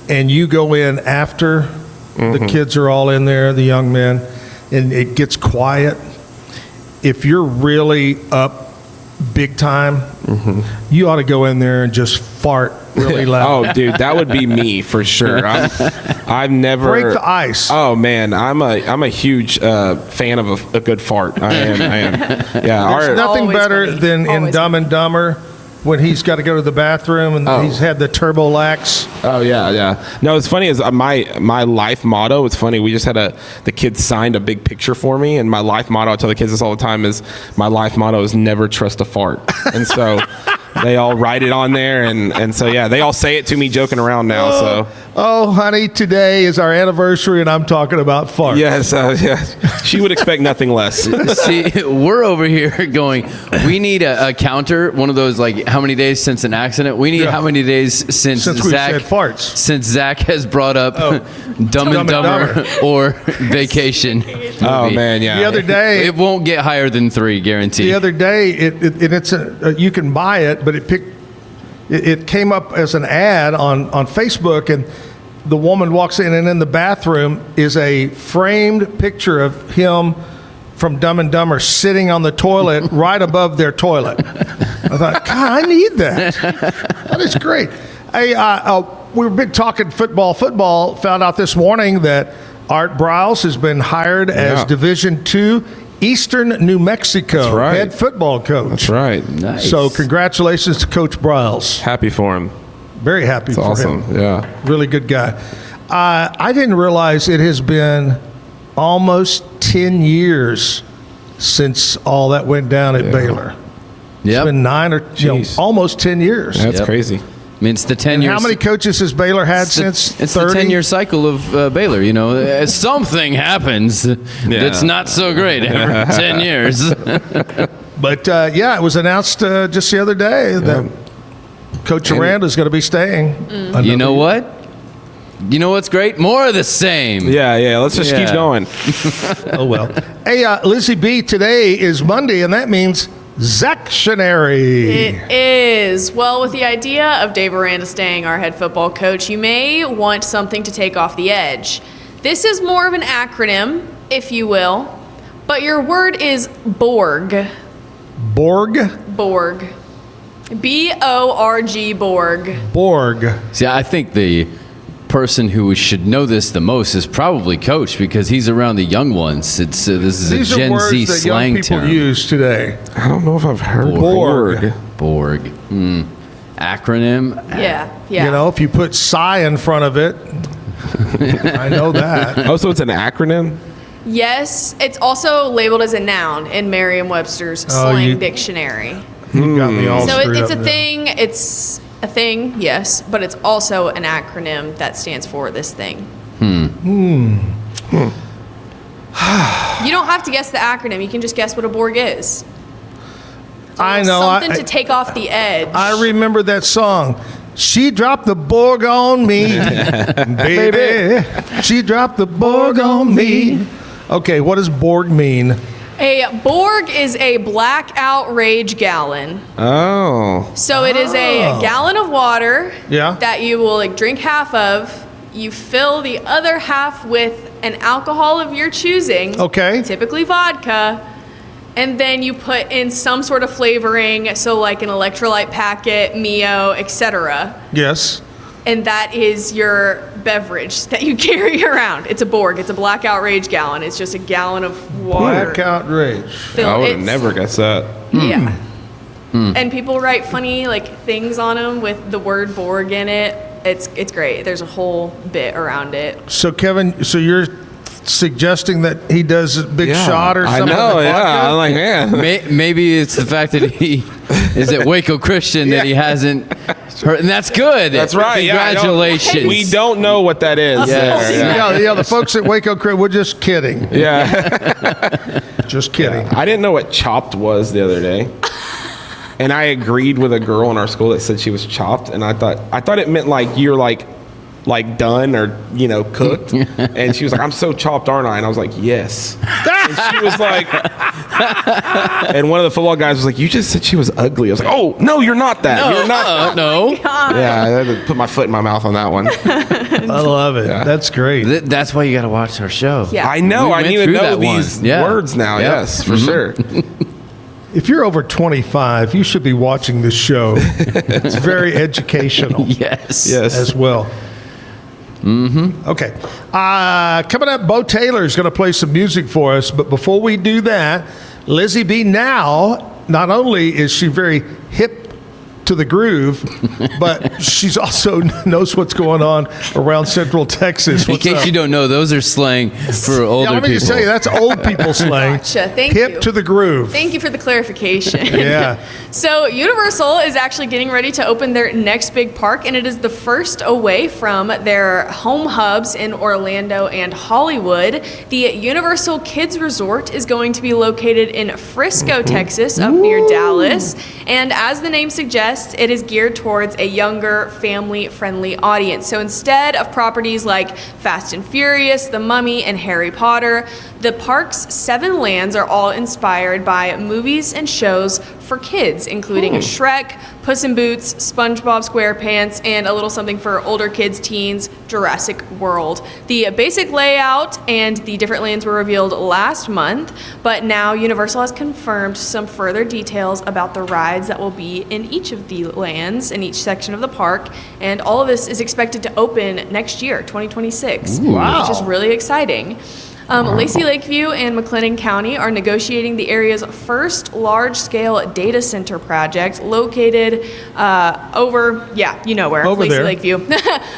S2: and you go in after the kids are all in there, the young men, and it gets quiet. If you're really up big time, you ought to go in there and just fart really loud.
S4: Oh, dude, that would be me for sure. I've never
S2: break the ice.
S4: Oh man, I'm a huge fan of a good fart. I am. Yeah,
S2: There's nothing
S3: Always
S2: better
S3: funny.
S2: than in
S3: Always
S2: Dumb and Dumber when he's got to go to the bathroom and he's had the turbo lax.
S4: Oh yeah. No, it's funny is my life motto. It's funny. We just had the kids signed a big picture for me, and my life motto. I tell the kids this all the time is my life motto is never trust a fart, and so. They all write it on there, and so yeah, they all say it to me joking around now. So
S2: honey, today is our anniversary, and I'm talking about farts.
S4: Yes, she would expect nothing less.
S5: See, we're over here going, we need a counter, one of those like how many days since an accident. We need how many days since
S2: we
S5: Zach
S2: said farts.
S5: Since Zach has brought up Dumb and Dumber or Vacation.
S4: Oh man, yeah.
S2: The other day,
S5: it won't get higher than 3, guaranteed.
S2: The other day, it's you can buy it, but it came up as an ad on Facebook, and the woman walks in, and in the bathroom is a framed picture of him from Dumb and Dumber sitting on the toilet right above their toilet. I thought, God, I need that. That is great. Hey, we've been talking football. Found out this morning that Art Briles has been hired as Division II Eastern New Mexico head football coach.
S4: That's right.
S5: Nice.
S2: So congratulations to Coach Briles.
S4: Happy for him.
S2: Very happy for
S4: awesome.
S2: him.
S4: Yeah.
S2: Really good guy. I didn't realize it has been almost 10 years since all that went down at Baylor.
S5: Yep.
S2: It's been 9 or almost 10 years.
S4: That's crazy.
S5: I mean, it's the 10 years.
S2: How many coaches has Baylor had since 30?
S5: It's the 10-year cycle of Baylor. You know, something happens that's not so great every 10 years.
S2: But, it was announced just the other day that Coach Aranda is going to be staying.
S5: You know what? You know what's great? More of the same.
S4: Yeah. Let's just keep going.
S2: Oh, well. Hey, Lizzie B, today is Monday, and that means Zactionary.
S3: It is. Well, with the idea of Dave Aranda staying our head football coach, you may want something to take off the edge. This is more of an acronym, if you will, but your word is Borg.
S2: Borg?
S3: Borg. B-O-R-G, Borg.
S2: Borg.
S5: See, I think the person who should know this the most is probably Coach, because he's around the young ones. This is
S2: These
S5: a Gen
S2: are words
S5: Z
S2: that
S5: slang
S2: young people
S5: term.
S2: use today.
S4: I don't know if I've heard
S2: Borg.
S5: Borg. Acronym.
S3: Yeah.
S2: You know, if you put psi in front of it, I know that.
S4: Oh, so it's an acronym?
S3: Yes, it's also labeled as a noun in Merriam-Webster's slang dictionary.
S2: You got me all
S3: So
S2: screwed
S3: it's
S2: up
S3: a
S2: there.
S3: thing. It's a thing, yes, but it's also an acronym that stands for this thing. You don't have to guess the acronym. You can just guess what a Borg is.
S2: I know.
S3: Something to take off the edge.
S2: I remember that song. She dropped the Borg on me, baby. She dropped the Borg on me. Okay, what does Borg mean?
S3: A Borg is a blackout rage gallon.
S4: Oh.
S3: So it is a gallon of water that you will drink half of. You fill the other half with an alcohol of your choosing.
S2: Okay.
S3: Typically vodka. And then you put in some sort of flavoring, so like an electrolyte packet, Mio, etc.
S2: Yes.
S3: And that is your beverage that you carry around. It's a Borg. It's a blackout rage gallon. It's just a gallon of water.
S2: Blackout rage.
S4: I would have never guessed that.
S3: Yeah. And people write funny things on them with the word Borg in it. It's great. There's a whole bit around it.
S2: So Kevin, so you're suggesting that he does a big shot or something.
S4: I know, yeah. I'm like, man.
S5: Maybe it's the fact that he is at Waco Christian that he hasn't heard, and that's good.
S4: That's right.
S5: Congratulations.
S4: We don't know what that is.
S2: Yeah, the folks at Waco Christian, we're just kidding.
S4: Yeah.
S2: Just kidding.
S4: I didn't know what chopped was the other day. And I agreed with a girl in our school that said she was chopped, and I thought it meant like you're like done or cooked. And she was like, "I'm so chopped, aren't I?" And I was like, "Yes." And she was like, and one of the football guys was like, "You just said she was ugly." I was like, "Oh no, you're not that. You're not."
S5: No.
S4: Yeah, I had to put my foot in my mouth on that one.
S2: I love it. Yeah. That's great.
S5: That's why you got to watch our show.
S3: Yeah.
S4: I know. I need to know these words now.
S5: Yep.
S4: Yes, for sure.
S2: If you're over 25, you should be watching this show. It's very educational.
S5: Yes.
S2: As well. Mm-hmm. Okay. Coming up, Beau Taylor is going to play some music for us. But before we do that, Lizzie B now, not only is she very hip to the groove, but she's also knows what's going on around Central Texas.
S5: In case you don't know, those are slang for older
S2: let me
S5: people.
S2: just tell you, that's old people slang.
S3: Gotcha. Thank
S2: hip
S3: you.
S2: to the groove.
S3: Thank you for the clarification.
S2: Yeah.
S3: So Universal is actually getting ready to open their next big park, and it is the first away from their home hubs in Orlando and Hollywood. The Universal Kids Resort is going to be located in Frisco, Texas, up near Dallas. And as the name suggests, it is geared towards a younger, family-friendly audience. So instead of properties like Fast and Furious, The Mummy, and Harry Potter, the park's 7 lands are all inspired by movies and shows for kids, including Shrek, Puss in Boots, SpongeBob SquarePants, and a little something for older kids, teens, Jurassic World. The basic layout and the different lands were revealed last month, but now Universal has confirmed some further details about the rides that will be in each of the lands, in each section of the park, and all of this is expected to open next year, 2026, which is really exciting. Lacey Lakeview and McLennan County are negotiating the area's first large-scale data center project located over
S2: Over
S3: Lacey
S2: there.
S3: Lakeview.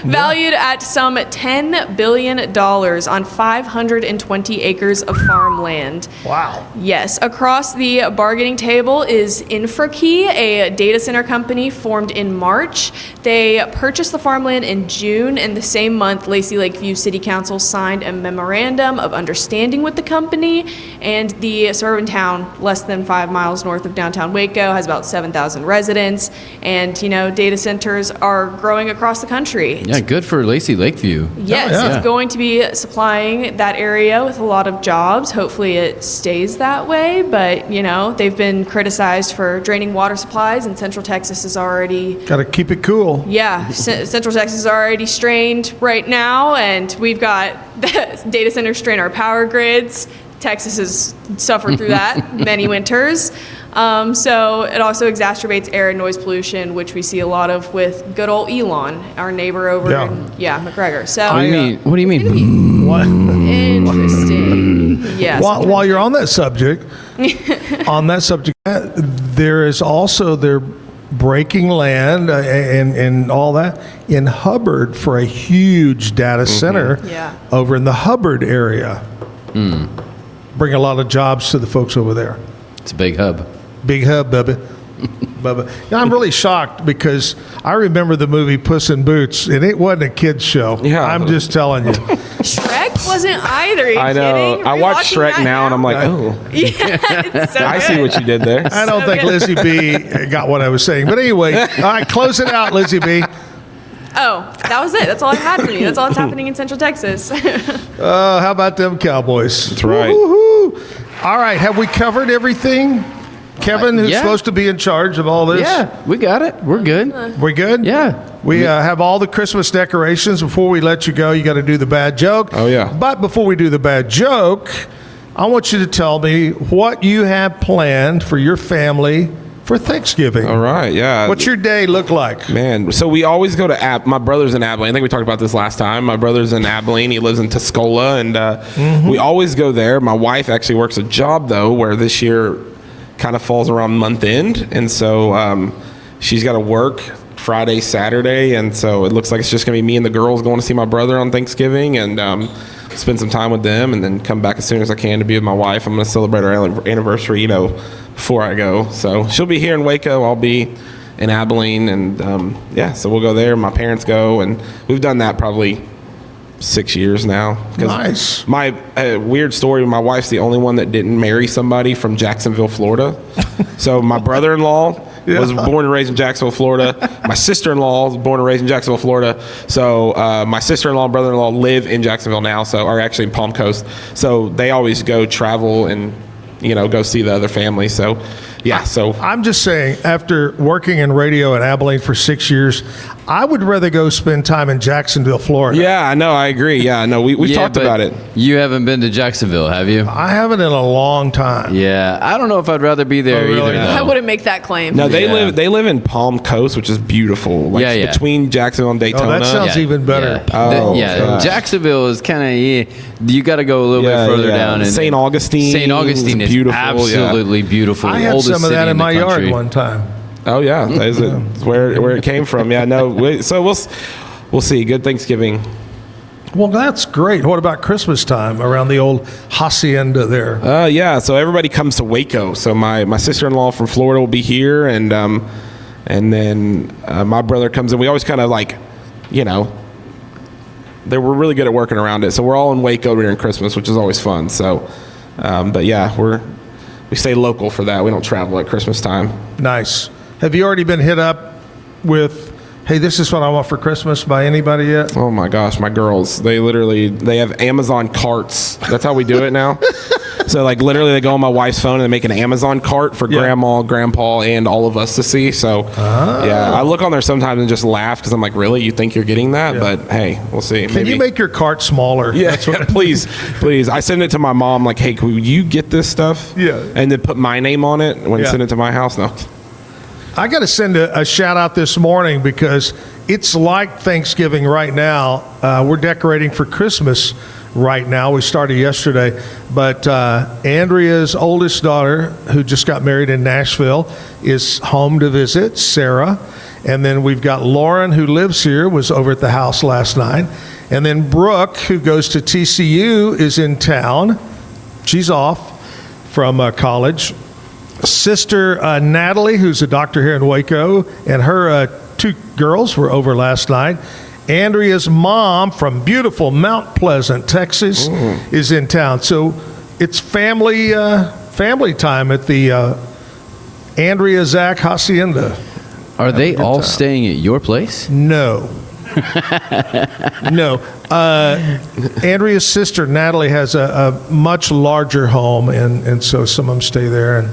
S3: Valued at some $10 billion on 520 acres of farmland.
S2: Wow.
S3: Yes. Across the bargaining table is InfraKey, a data center company formed in March. They purchased the farmland in June, and the same month, Lacey Lakeview City Council signed a memorandum of understanding with the company, and the suburban town, less than 5 miles north of downtown Waco, has about 7,000 residents, and data centers are growing across the country.
S5: Yeah, good for Lacey Lakeview.
S3: Yes, it's going to be supplying that area with a lot of jobs. Hopefully it stays that way, but they've been criticized for draining water supplies, and Central Texas is already...
S2: Got to keep it cool.
S3: Yeah, Central Texas is already strained right now, and we've got the data centers strain our power grids. Texas has suffered through that many winters. So it also exacerbates air and noise pollution, which we see a lot of with good old Elon, our neighbor over in McGregor. So
S5: What do you mean?
S2: What?
S3: Interesting. Yes.
S2: While you're on that subject, there is also their breaking land and all that in Hubbard for a huge data center over in the Hubbard area. Bring a lot of jobs to the folks over there.
S5: It's a big hub.
S2: Big hub, Bubba. I'm really shocked because I remember the movie Puss in Boots, and it wasn't a kid's show.
S4: Yeah.
S2: I'm just telling you.
S3: Shrek wasn't either. Are you
S4: I know.
S3: kidding?
S4: I watch Shrek now, and I'm like, oh.
S3: Yeah, it's so
S4: I see what you did there.
S2: I don't think Lizzie B got what I was saying. But anyway, all right, close it out, Lizzie B.
S3: Oh, that was it. That's all I had for you. That's all that's happening in Central Texas.
S2: How about them Cowboys?
S4: That's right.
S2: Woo-hoo-hoo. All right, have we covered everything? Kevin, who's supposed to be in charge of all this?
S5: Yeah, we got it. We're good.
S2: We're good?
S5: Yeah.
S2: We have all the Christmas decorations. Before we let you go, you got to do the bad joke.
S4: Oh, yeah.
S2: But before we do the bad joke, I want you to tell me what you have planned for your family for Thanksgiving.
S4: All right, yeah.
S2: What's your day look like?
S4: Man, so we always go to my brother's in Abilene. I think we talked about this last time. My brother's in Abilene. He lives in Tuscola, and we always go there. My wife actually works a job, though, where this year kind of falls around month end, and so she's got to work Friday, Saturday, and so it looks like it's just going to be me and the girls going to see my brother on Thanksgiving, and spend some time with them, and then come back as soon as I can to be with my wife. I'm going to celebrate our anniversary, before I go. So she'll be here in Waco. I'll be in Abilene, and so we'll go there. My parents go, and we've done that probably 6 years now.
S2: Nice.
S4: My weird story, my wife's the only one that didn't marry somebody from Jacksonville, Florida. So my brother-in-law was born and raised in Jacksonville, Florida. My sister-in-law was born and raised in Jacksonville, Florida. So my sister-in-law and brother-in-law live in Jacksonville now, are actually in Palm Coast. So they always go travel and, go see the other family. So, I'm just saying, after working in radio in Abilene for 6 years, I would rather go spend time in Jacksonville, Florida. Yeah, I know. I agree. Yeah, I know. We've talked about it.
S5: You haven't been to Jacksonville, have you?
S2: I haven't in a long time.
S5: Yeah, I don't know if I'd rather be there either.
S3: I wouldn't make that claim.
S4: No, they live in Palm Coast, which is beautiful. Between Jacksonville and Daytona.
S2: Oh, that sounds even better.
S5: Jacksonville is kind of you got to go a little bit further down. And
S4: St. Augustine.
S5: St. Augustine is beautiful. Absolutely beautiful.
S2: I had some of that in my yard one time.
S4: Oh yeah, that's where it came from. Yeah, no. So we'll see. Good Thanksgiving.
S2: Well, that's great. What about Christmas time around the old hacienda there?
S4: So everybody comes to Waco. So my sister-in-law from Florida will be here, and then my brother comes in. We always kind of they were really good at working around it. So we're all in Waco during Christmas, which is always fun. So, we stay local for that. We don't travel at Christmas time.
S2: Nice. Have you already been hit up with, hey, this is what I want for Christmas by anybody yet?
S4: Oh my gosh, my girls, they have Amazon carts. That's how we do it now. So literally they go on my wife's phone and they make an Amazon cart for grandma, grandpa, and all of us to see. So I look on there sometimes and just laugh because I'm like, really? You think you're getting that? Yeah. But hey, we'll see.
S2: Can you make your cart smaller?
S4: Yeah, please. I send it to my mom like, hey, will you get this stuff?
S2: Yeah.
S4: And then put my name on it when I send it to my house? No.
S2: I got to send a shout out this morning because it's like Thanksgiving right now. We're decorating for Christmas right now. We started yesterday. But Andrea's oldest daughter, who just got married in Nashville, is home to visit, Sarah. And then we've got Lauren, who lives here, was over at the house last night. And then Brooke, who goes to TCU, is in town. She's off from college. Sister Natalie, who's a doctor here in Waco, and her two girls were over last night. Andrea's mom from beautiful Mount Pleasant, Texas, is in town. So it's family time at the Andrea Zach Hacienda.
S5: Are they all staying at your place?
S2: No. No. Andrea's sister Natalie has a much larger home, and so some of them stay there. And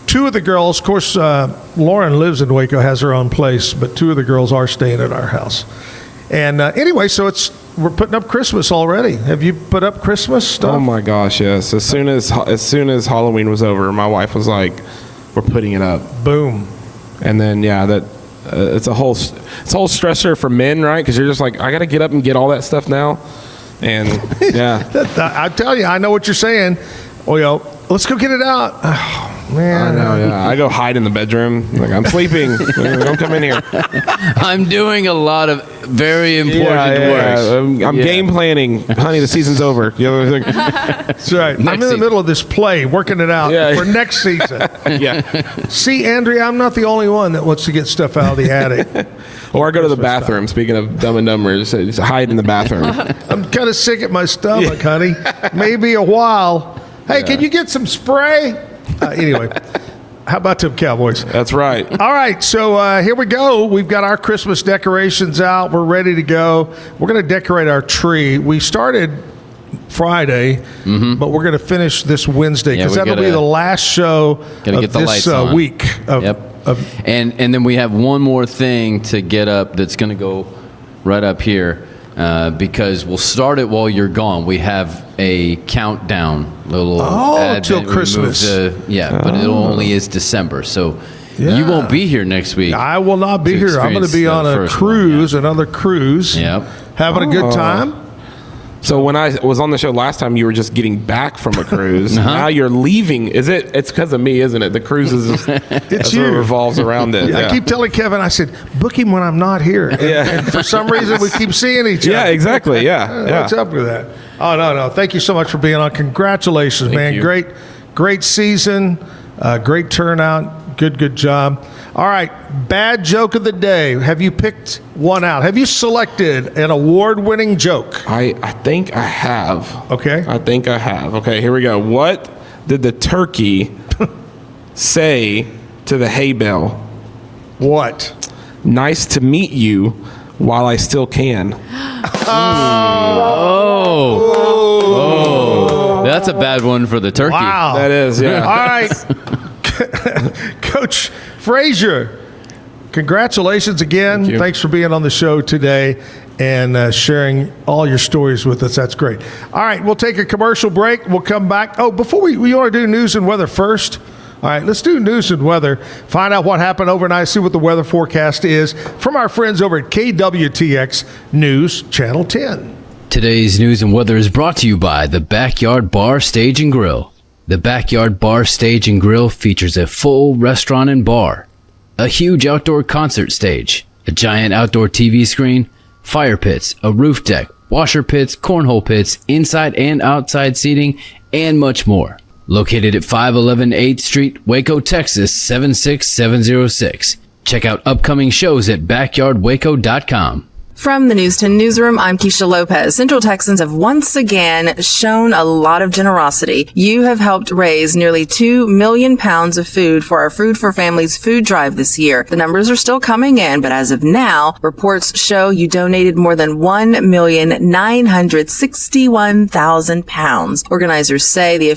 S2: two of the girls, of course, Lauren lives in Waco, has her own place, but two of the girls are staying at our house. And anyway, so we're putting up Christmas already. Have you put up Christmas stuff?
S4: Oh my gosh, yes. As soon as Halloween was over, my wife was like, "We're putting it up."
S2: Boom.
S4: And then it's a whole stressor for men, right? Because you're just like, I got to get up and get all that stuff now. And
S2: I tell you, I know what you're saying. Well, let's go get it out. Oh, man.
S4: I know, yeah. I go hide in the bedroom. Like, I'm sleeping. Don't come in here.
S5: I'm doing a lot of very important work.
S4: I'm game planning. Honey, the season's over.
S2: That's right. I'm in the middle of this play, working it out for next season. See, Andrea, I'm not the only one that wants to get stuff out of the attic.
S4: Or I go to the bathroom. Speaking of Dumb and Dumber, just hide in the bathroom.
S2: I'm kind of sick at my stomach, honey. Maybe a while. Hey, can you get some spray? Anyway, how about them Cowboys?
S4: That's right.
S2: All right, so here we go. We've got our Christmas decorations out. We're ready to go. We're going to decorate our tree. We started Friday, but we're going to finish this Wednesday because that'll be the last show of this week.
S5: And then we have one more thing to get up that's going to go right up here. Because we'll start it while you're gone. We have a countdown,
S2: till Christmas.
S5: But it only is December, so you won't be here next week.
S2: I will not be here. I'm going to be on a cruise, another cruise. Having a good time.
S4: So when I was on the show last time, you were just getting back from a cruise. Now you're leaving. It's because of me, isn't it? The cruise is it revolves around it.
S2: I keep telling Kevin, I said, book him when I'm not here. And for some reason, we keep seeing each other.
S4: Yeah, exactly. Yeah.
S2: What's up with that? Oh, no. Thank you so much for being on. Congratulations, man. Great season. Great turnout. Good job. All right. Bad joke of the day. Have you picked one out? Have you selected an award-winning joke?
S4: I think I have.
S2: Okay.
S4: I think I have. Okay, here we go. What did the turkey say to the hay bale?
S2: What?
S4: Nice to meet you while I still can.
S5: Oh. That's a bad one for the turkey.
S2: Wow.
S4: That is, yeah.
S2: All right. Coach Frazier, congratulations again. Thanks for being on the show today and sharing all your stories with us. That's great. All right, we'll take a commercial break. We'll come back. Oh, before we want to do news and weather first. All right, let's do news and weather. Find out what happened overnight, see what the weather forecast is from our friends over at KWTX News Channel 10.
S12: Today's news and weather is brought to you by the Backyard Bar, Stage and Grill. The Backyard Bar, Stage and Grill features a full restaurant and bar, a huge outdoor concert stage, a giant outdoor TV screen, fire pits, a roof deck, washer pits, cornhole pits, inside and outside seating, and much more. Located at 511 8th Street, Waco, Texas, 76706. Check out upcoming shows at backyardwaco.com.
S13: From the News 10 Newsroom, I'm Keisha Lopez. Central Texans have once again shown a lot of generosity. You have helped raise nearly 2 million pounds of food for our Food for Families food drive this year. The numbers are still coming in, but as of now, reports show you donated more than 1,961,000 pounds. Organizers say the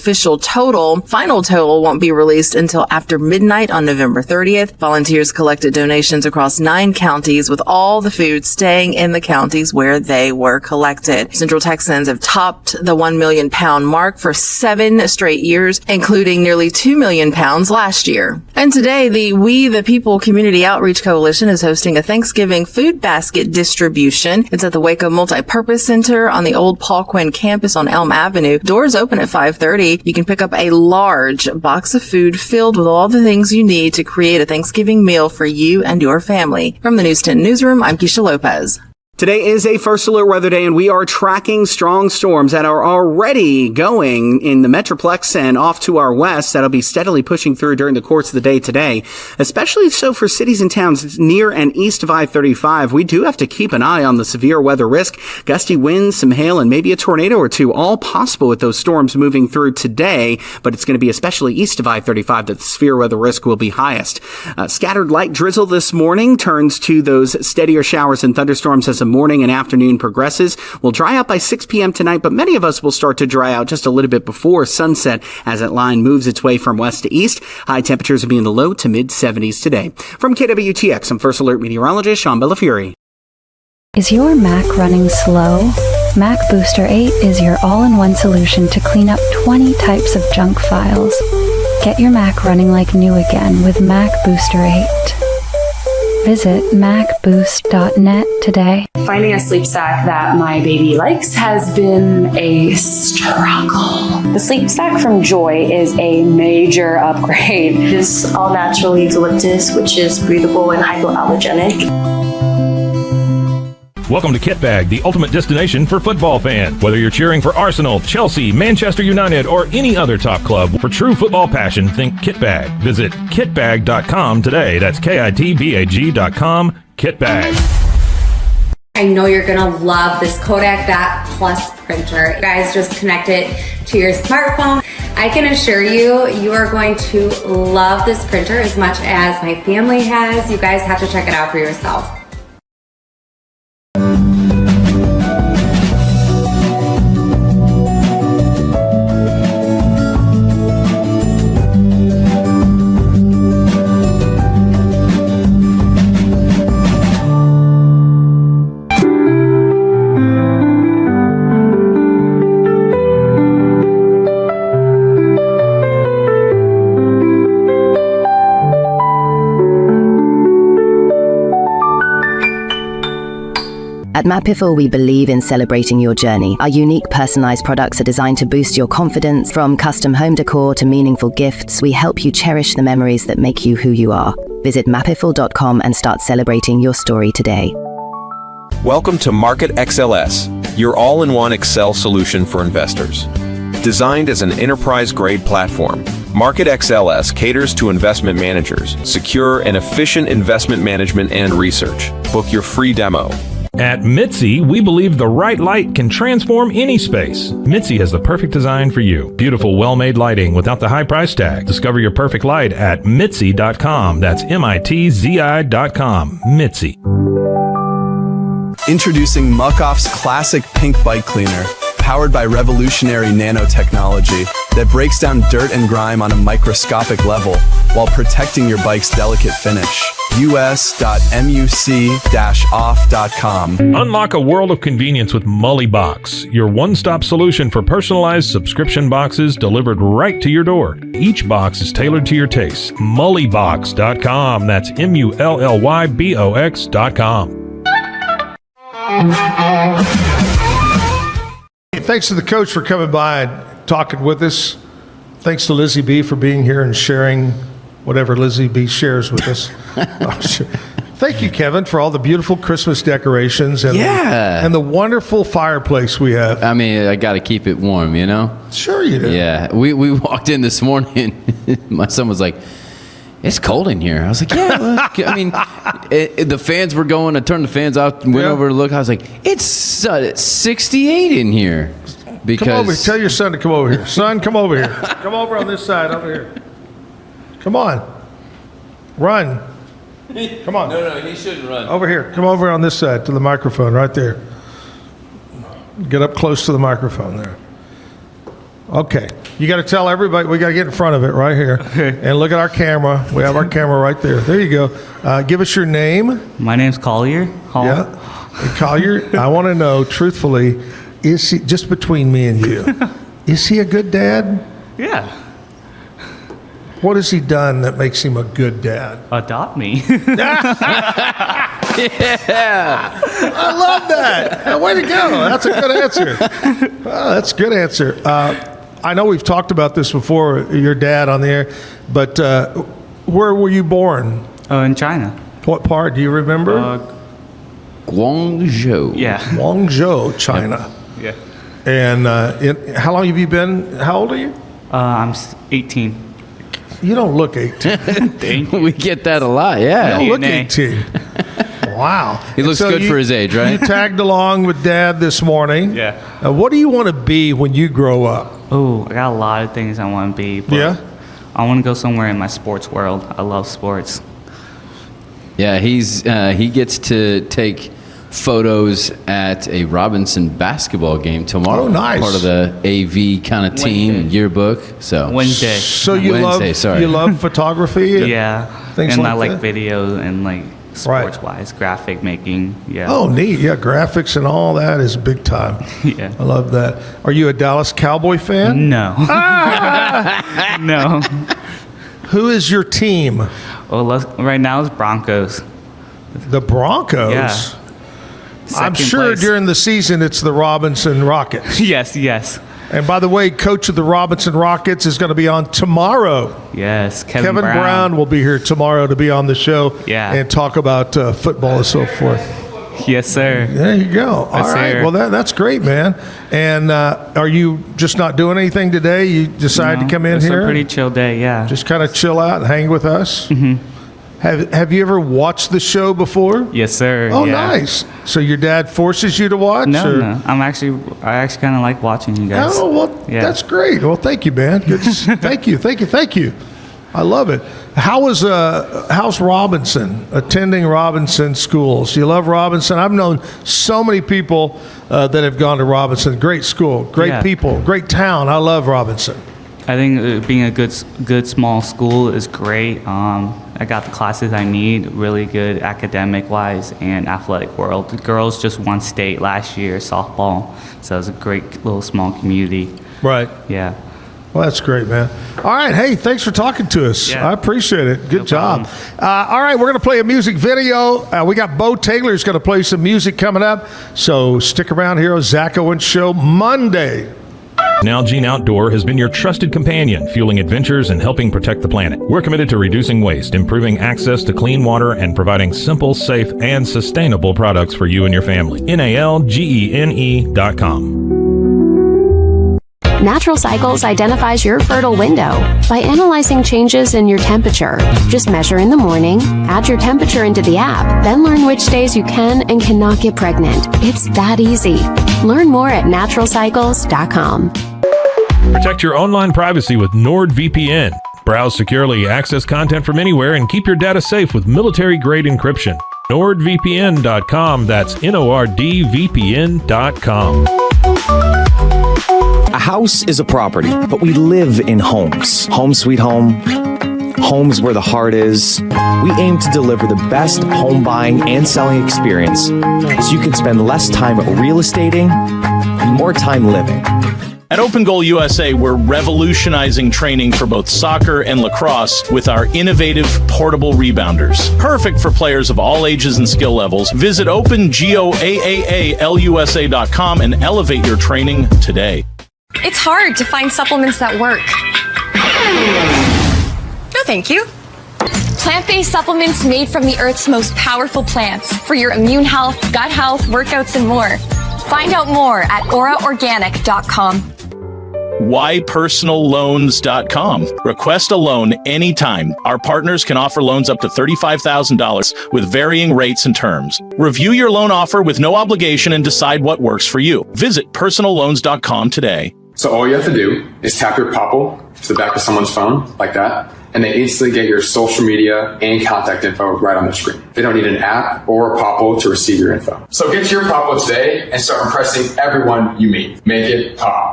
S13: final total won't be released until after midnight on November 30th. Volunteers collected donations across 9 counties with all the food staying in the counties where they were collected. Central Texans have topped the 1 million pound mark for 7 straight years, including nearly 2 million pounds last year. And today, the We the People Community Outreach Coalition is hosting a Thanksgiving food basket distribution. It's at the Waco Multipurpose Center on the old Paul Quinn campus on Elm Avenue. Doors open at 5:30. You can pick up a large box of food filled with all the things you need to create a Thanksgiving meal for you and your family. From the News 10 Newsroom, I'm Keisha Lopez.
S14: Today is a First Alert weather day, and we are tracking strong storms that are already going in the Metroplex and off to our west. That'll be steadily pushing through during the course of the day today, especially so for cities and towns near and east of I-35. We do have to keep an eye on the severe weather risk. Gusty winds, some hail, and maybe a tornado or two, all possible with those storms moving through today, but it's going to be especially east of I-35 that the severe weather risk will be highest. Scattered light drizzle this morning turns to those steadier showers and thunderstorms as the morning and afternoon progresses. We'll dry out by 6 p.m. tonight, but many of us will start to dry out just a little bit before sunset as that line moves its way from west to east. High temperatures will be in the low to mid 70s today. From KWTX, I'm First Alert meteorologist Sean Bellafiore.
S15: Is your Mac running slow? Mac Booster 8 is your all-in-one solution to clean up 20 types of junk files. Get your Mac running like new again with Mac Booster 8. Visit macboost.net today.
S16: Finding a sleep sack that my baby likes has been a struggle. The sleep sack from Joy is a major upgrade. It is all natural eucalyptus, which is breathable and hypoallergenic.
S1: Welcome to Kit Bag, the ultimate destination for football fans. Whether you're cheering for Arsenal, Chelsea, Manchester United, or any other top club, for true football passion, think Kit Bag. Visit kitbag.com today. That's KITBAG.com. Kit Bag.
S17: I know you're going to love this Kodak Dot Plus printer. You guys just connect it to your smartphone. I can assure you, you are going to love this printer as much as my family has. You guys have to check it out for yourself.
S18: At Matt Piffle, we believe in celebrating your journey. Our unique personalized products are designed to boost your confidence. From custom home decor to meaningful gifts, we help you cherish the memories that make you who you are. Visit mattpiffle.com and start celebrating your story today.
S19: Welcome to Market XLS, your all-in-one Excel solution for investors. Designed as an enterprise-grade platform, Market XLS caters to investment managers, secure and efficient investment management and research. Book your free demo.
S1: At Mitzi, we believe the right light can transform any space. Mitzi has the perfect design for you. Beautiful, well-made lighting without the high price tag. Discover your perfect light at Mitzi.com. That's MITZI.com. Mitzi.
S20: Introducing Muck-Off's classic pink bike cleaner, powered by revolutionary nanotechnology that breaks down dirt and grime on a microscopic level while protecting your bike's delicate finish. us.muc-off.com.
S1: Unlock a world of convenience with Mully Box, your one-stop solution for personalized subscription boxes delivered right to your door. Each box is tailored to your taste. Mullybox.com. That's MULLYBOX.com.
S2: Thanks to the coach for coming by and talking with us. Thanks to Lizzie B for being here and sharing whatever Lizzie B shares with us. Thank you, Kevin, for all the beautiful Christmas decorations and, and the wonderful fireplace we have.
S5: I mean, I got to keep it warm, you know?
S2: Sure you do.
S5: Yeah. We walked in this morning. My son was like, it's cold in here. I was like, yeah. Well, I mean, the fans were going. I turned the fans off and went over to look. I was like, it's 68 in here. Because
S2: come over. Tell your son to come over here. Son, come over here. Come over on this side, over here. Come on. Run. Come on.
S5: No, he shouldn't run.
S2: Over here. Come over on this side to the microphone right there. Get up close to the microphone there. Okay. You got to tell everybody, we got to get in front of it right here. And look at our camera. We have our camera right there. There you go. Give us your name.
S21: My name's Collier.
S2: Yeah. And Collier, I want to know, truthfully, is he, just between me and you, is he a good dad?
S21: Yeah.
S2: What has he done that makes him a good dad?
S21: Adopt me.
S2: Yeah. I love that. Way to go. That's a good answer. That's a good answer. I know we've talked about this before, your dad on the air, but where were you born?
S21: In China.
S2: What part? Do you remember?
S5: Guangzhou.
S21: Yeah.
S2: Guangzhou, China.
S21: Yeah.
S2: And how long have you been? How old are you?
S21: I'm 18.
S2: You don't look 18.
S5: We get that a lot, yeah.
S2: You don't look 18. Wow.
S5: He looks good for his age, right?
S2: You tagged along with Dad this morning.
S21: Yeah.
S2: What do you want to be when you grow up?
S21: Oh, I got a lot of things I want to be. But
S2: yeah?
S21: I want to go somewhere in my sports world. I love sports.
S5: Yeah, he gets to take photos at a Robinson basketball game tomorrow.
S2: Oh, nice.
S5: Part of the AV kind of team yearbook. So
S21: Wednesday.
S2: So you love photography?
S21: And, yeah.
S2: Things
S21: and
S2: like
S21: I like
S2: that?
S21: video and like sports-wise, graphic making. Yeah.
S2: Oh, neat. Yeah, graphics and all that is big time.
S21: Yeah.
S2: I love that. Are you a Dallas Cowboy fan?
S21: No. No.
S2: Who is your team?
S21: Well, right now it's Broncos.
S2: The Broncos?
S21: Yeah.
S2: I'm
S21: Second
S2: sure
S21: place.
S2: during the season it's the Robinson Rockets.
S21: Yes.
S2: And by the way, coach of the Robinson Rockets is going to be on tomorrow.
S21: Yes, Kevin
S2: Brown will be here tomorrow to be on the show and talk about football and so forth.
S21: Yes, sir.
S2: There you go. All
S21: Yes,
S2: right.
S21: sir.
S2: Well, that's great, man. And are you just not doing anything today? You decided to come in
S21: it's
S2: here?
S21: a pretty chill day, yeah.
S2: Just kind of chill out and hang with us? Mm-hmm. Have you ever watched the show before?
S21: Yes, sir.
S2: Oh,
S21: yeah.
S2: Nice. So your dad forces you to watch?
S21: No. I actually kind of like watching you guys.
S2: Oh, well, that's great. Well, thank you, man. Good. Thank you. I love it. How's Robinson, attending Robinson schools? You love Robinson? I've known so many people that have gone to Robinson. Great school, great people, great town. I love Robinson.
S21: I think being a good small school is great. I got the classes I need, really good academic-wise and athletic world. The girls just won state last year, softball, so it's a great little small community.
S2: Right.
S21: Yeah.
S2: Well, that's great, man. All right. Hey, thanks for talking to us.
S21: Yeah.
S2: I appreciate it. Good job. All right. We're going to play a music video. We got Beau Taylor who's going to play some music coming up. So stick around here on Zach Owens Show Monday.
S1: Nalgene Outdoor has been your trusted companion, fueling adventures and helping protect the planet. We're committed to reducing waste, improving access to clean water, and providing simple, safe, and sustainable products for you and your family. NALGENE.com.
S9: Natural Cycles identifies your fertile window by analyzing changes in your temperature. Just measure in the morning, add your temperature into the app, then learn which days you can and cannot get pregnant. It's that easy. Learn more at naturalcycles.com.
S1: Protect your online privacy with NordVPN. Browse securely, access content from anywhere, and keep your data safe with military-grade encryption. NordVPN.com. That's NORDVPN.com.
S22: A house is a property, but we live in homes. Home sweet home. Homes where the heart is. We aim to deliver the best home buying and selling experience so you can spend less time real estating and more time living.
S23: At Open Goal USA, we're revolutionizing training for both soccer and lacrosse with our innovative portable rebounders. Perfect for players of all ages and skill levels. Visit OpenGOAAALUSA.com and elevate your training today.
S24: It's hard to find supplements that work. No, thank you. Plant-based supplements made from the Earth's most powerful plants for your immune health, gut health, workouts, and more. Find out more at auraorganic.com.
S23: WhyPersonalLoans.com. Request a loan anytime. Our partners can offer loans up to $35,000 with varying rates and terms. Review your loan offer with no obligation and decide what works for you. Visit personalloans.com today.
S25: So all you have to do is tap your Popple to the back of someone's phone, like that, and they instantly get your social media and contact info right on the screen. They don't need an app or a Popple to receive your info. So get to your Popple today and start impressing everyone you meet. Make it pop.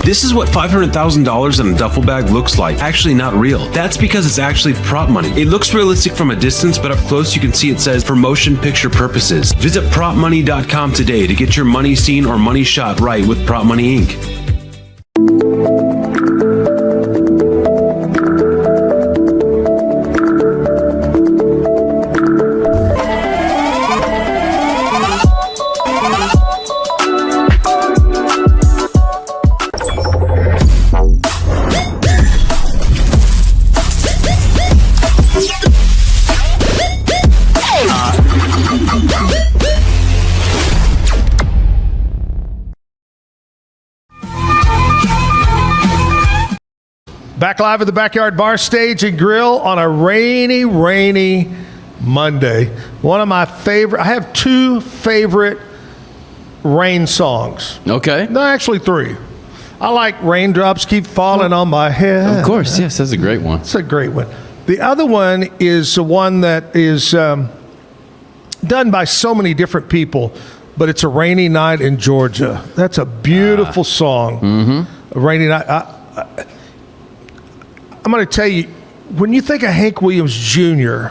S26: This is what $500,000 in a duffel bag looks like. Actually not real. That's because it's actually prop money. It looks realistic from a distance, but up close you can see it says for motion picture purposes. Visit propmoney.com today to get your money seen or money shot right with Prop Money Inc.
S2: Back live at the Backyard Bar Stage and Grill on a rainy Monday. One of my favorite, I have two favorite rain songs.
S5: Okay.
S2: No, actually three. I like Raindrops Keep Falling on My Head.
S5: Of course, yes, that's a great one.
S2: It's a great one. The other one is the one that is done by so many different people, but it's A Rainy Night in Georgia. That's a beautiful song.
S5: Mm-hmm.
S2: A Rainy Night. I'm going to tell you, when you think of Hank Williams Jr.,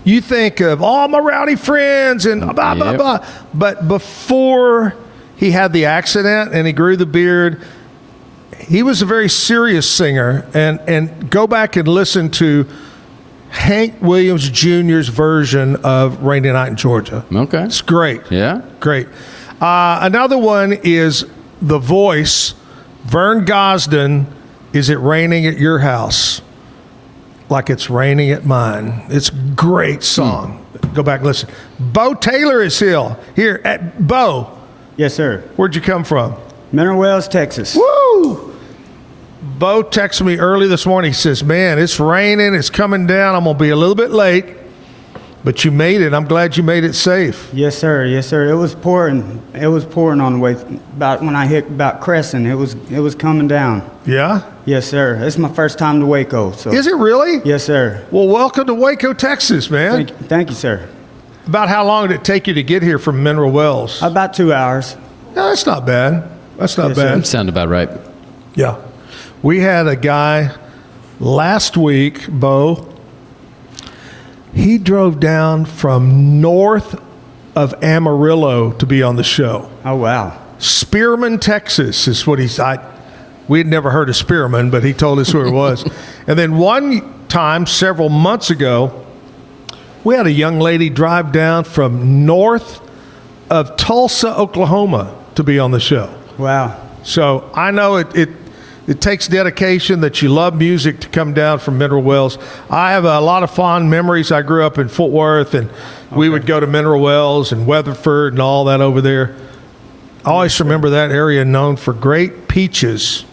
S2: you think of all my rowdy friends and blah, blah, blah. But before he had the accident and he grew the beard, he was a very serious singer. And go back and listen to Hank Williams Jr.'s version of Rainy Night in Georgia.
S5: Okay.
S2: It's great.
S5: Yeah.
S2: Great. Another one is The Voice, Vern Gosdin, Is It Raining at Your House? Like It's Raining at Mine. It's a great song. Go back and listen. Beau Taylor is here. At Beau.
S27: Yes, sir.
S2: Where'd you come from?
S27: Mineral Wells, Texas.
S2: Woo! Beau texted me early this morning. He says, man, it's raining. It's coming down. I'm going to be a little bit late. But you made it. I'm glad you made it safe.
S27: Yes, sir. Yes, sir. It was pouring. It was pouring on the way. About when I hit about Crescent, it was coming down.
S2: Yeah?
S27: Yes, sir. This is my first time to Waco. So.
S2: Is it really?
S27: Yes, sir.
S2: Well, welcome to Waco, Texas, man.
S27: Thank you, sir.
S2: About how long did it take you to get here from Mineral Wells?
S27: About 2 hours.
S2: No, that's not bad. That's not bad.
S5: That sounded about right.
S2: Yeah. We had a guy last week, Beau. He drove down from north of Amarillo to be on the show.
S27: Oh, wow.
S2: Spearman, Texas is what we had never heard of Spearman, but he told us where it was. And then one time, several months ago, we had a young lady drive down from north of Tulsa, Oklahoma. to be on the show.
S27: Wow.
S2: So I know it takes dedication, that you love music to come down from Mineral Wells. I have a lot of fond memories. I grew up in Fort Worth, and we would go to Mineral Wells and Weatherford and all that over there. I always remember that area known for great peaches.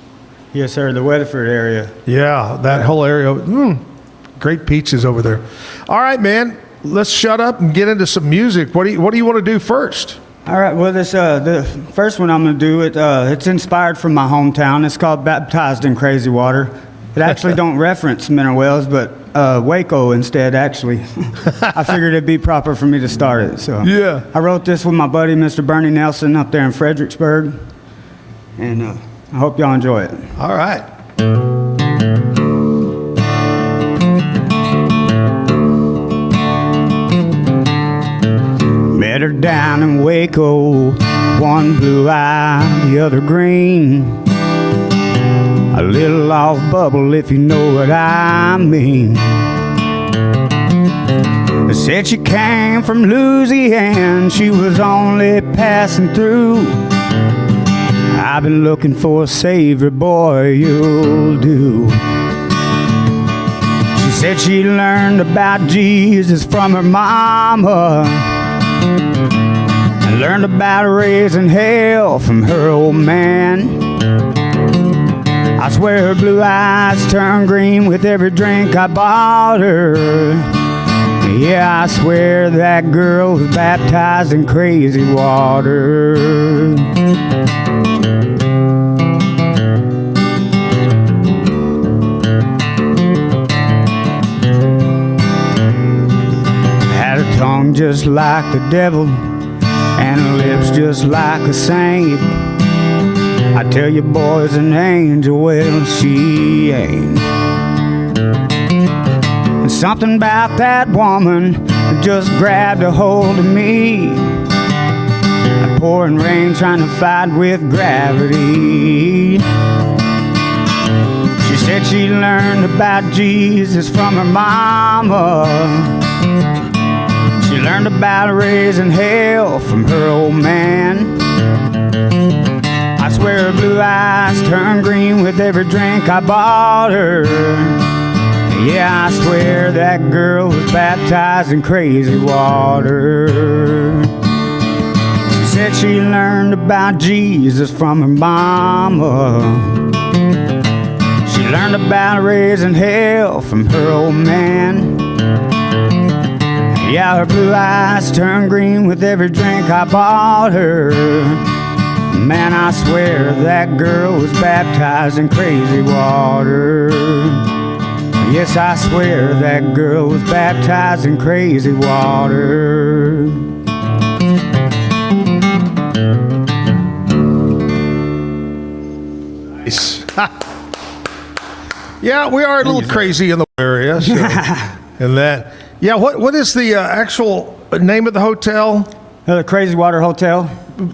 S27: Yes, sir, the Weatherford area.
S2: Yeah, that whole area. Great peaches over there. All right, man, let's shut up and get into some music. What do you want to do first?
S27: All right, well, this the first one I'm going to do, it's inspired from my hometown. It's called Baptized in Crazy Water. It actually don't reference Mineral Wells, but Waco instead, actually. I figured it'd be proper for me to start it. So
S2: yeah.
S27: I wrote this with my buddy, Mr. Bernie Nelson, up there in Fredericksburg. And I hope y'all enjoy it.
S2: All right.
S27: Met her down in Waco, one blue eye, the other green. A little off bubble, if you know what I mean. They said she came from Louisiana, she was only passing through. I've been looking for a savior, boy, you'll do. She said she learned about Jesus from her mama, and learned about raising hell from her old man. I swear her blue eyes turn green with every drink I bought her. Yeah, I swear that girl was baptized in crazy water. Had a tongue just like the devil, and her lips just like a saint. I tell you, boy's an angel, well, she ain't. And something about that woman just grabbed a hold of me. A pouring rain trying to fight with gravity. She said she learned about Jesus from her mama. She learned about raising hell from her old man. I swear her blue eyes turn green with every drink I bought her. Yeah, I swear that girl was baptized in crazy water. She said she learned about Jesus from her mama. She learned about raising hell from her old man. Yeah, her blue eyes turn green with every drink I bought her. Man, I swear that girl was baptized in crazy water. Yes, I swear that girl was baptized in crazy water.
S2: Nice. Yeah, we are a little crazy in the area. So. And that. Yeah, what is the actual name of the hotel?
S27: The Crazy Water Hotel.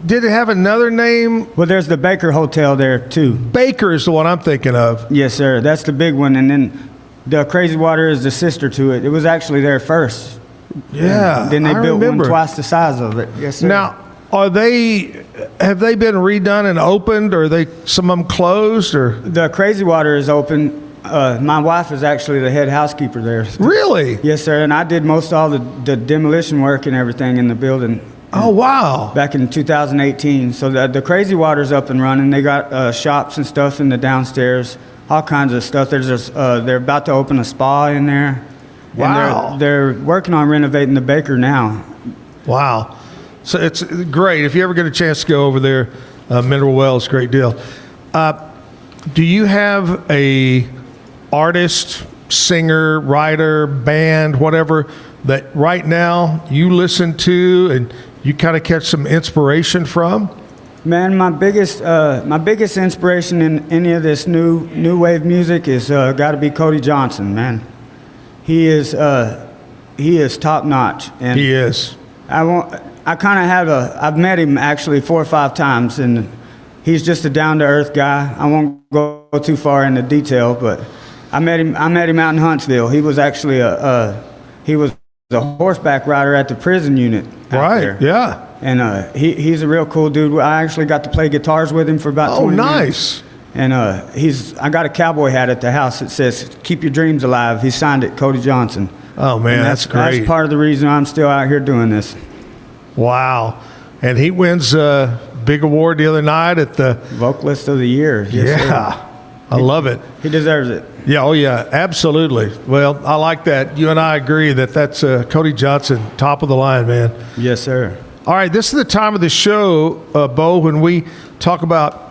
S2: Did it have another name?
S27: Well, there's the Baker Hotel there, too.
S2: Baker is the one I'm thinking of.
S27: Yes, sir. That's the big one. And then the Crazy Water is the sister to it. It was actually there first.
S2: Yeah,
S27: and then they built one twice the size of it. Yes, sir.
S2: Now, have they been redone and opened, or some of them closed? Or
S27: the Crazy Water is open. My wife is actually the head housekeeper there.
S2: Really?
S27: Yes, sir. And I did most all the demolition work and everything in the building.
S2: Oh, wow.
S27: Back in 2018. So the Crazy Water's up and running. They got shops and stuff in the downstairs, all kinds of stuff. They're about to open a spa in there.
S2: Wow.
S27: And they're working on renovating the Baker now.
S2: Wow. So it's great. If you ever get a chance to go over there, Mineral Wells, great deal. Do you have a artist, singer, writer, band, whatever, that right now you listen to and you kind of catch some inspiration from?
S27: Man, my biggest inspiration in any of this new wave music is got to be Cody Johnson, man. He is top notch, and
S2: he is.
S27: I've met him actually 4 or 5 times, and he's just a down to earth guy. I won't go too far into detail, but I met him out in Huntsville. He was actually a horseback rider at the prison unit.
S2: Right.
S27: There.
S2: Yeah.
S27: And he's a real cool dude. I actually got to play guitars with him for about 20
S2: nice.
S27: minutes. And I got a cowboy hat at the house that says, "Keep your dreams alive." He signed it, Cody Johnson.
S2: Oh, man, that's great.
S27: That's part of the reason I'm still out here doing this.
S2: Wow. And he wins a big award the other night at the
S27: Vocalist of the Year. Yes,
S2: yeah. I love it.
S27: He deserves it.
S2: Yeah, oh yeah, absolutely. Well, I like that. You and I agree that's Cody Johnson, top of the line, man.
S27: Yes, sir.
S2: All right, this is the time of the show, Beau, when we talk about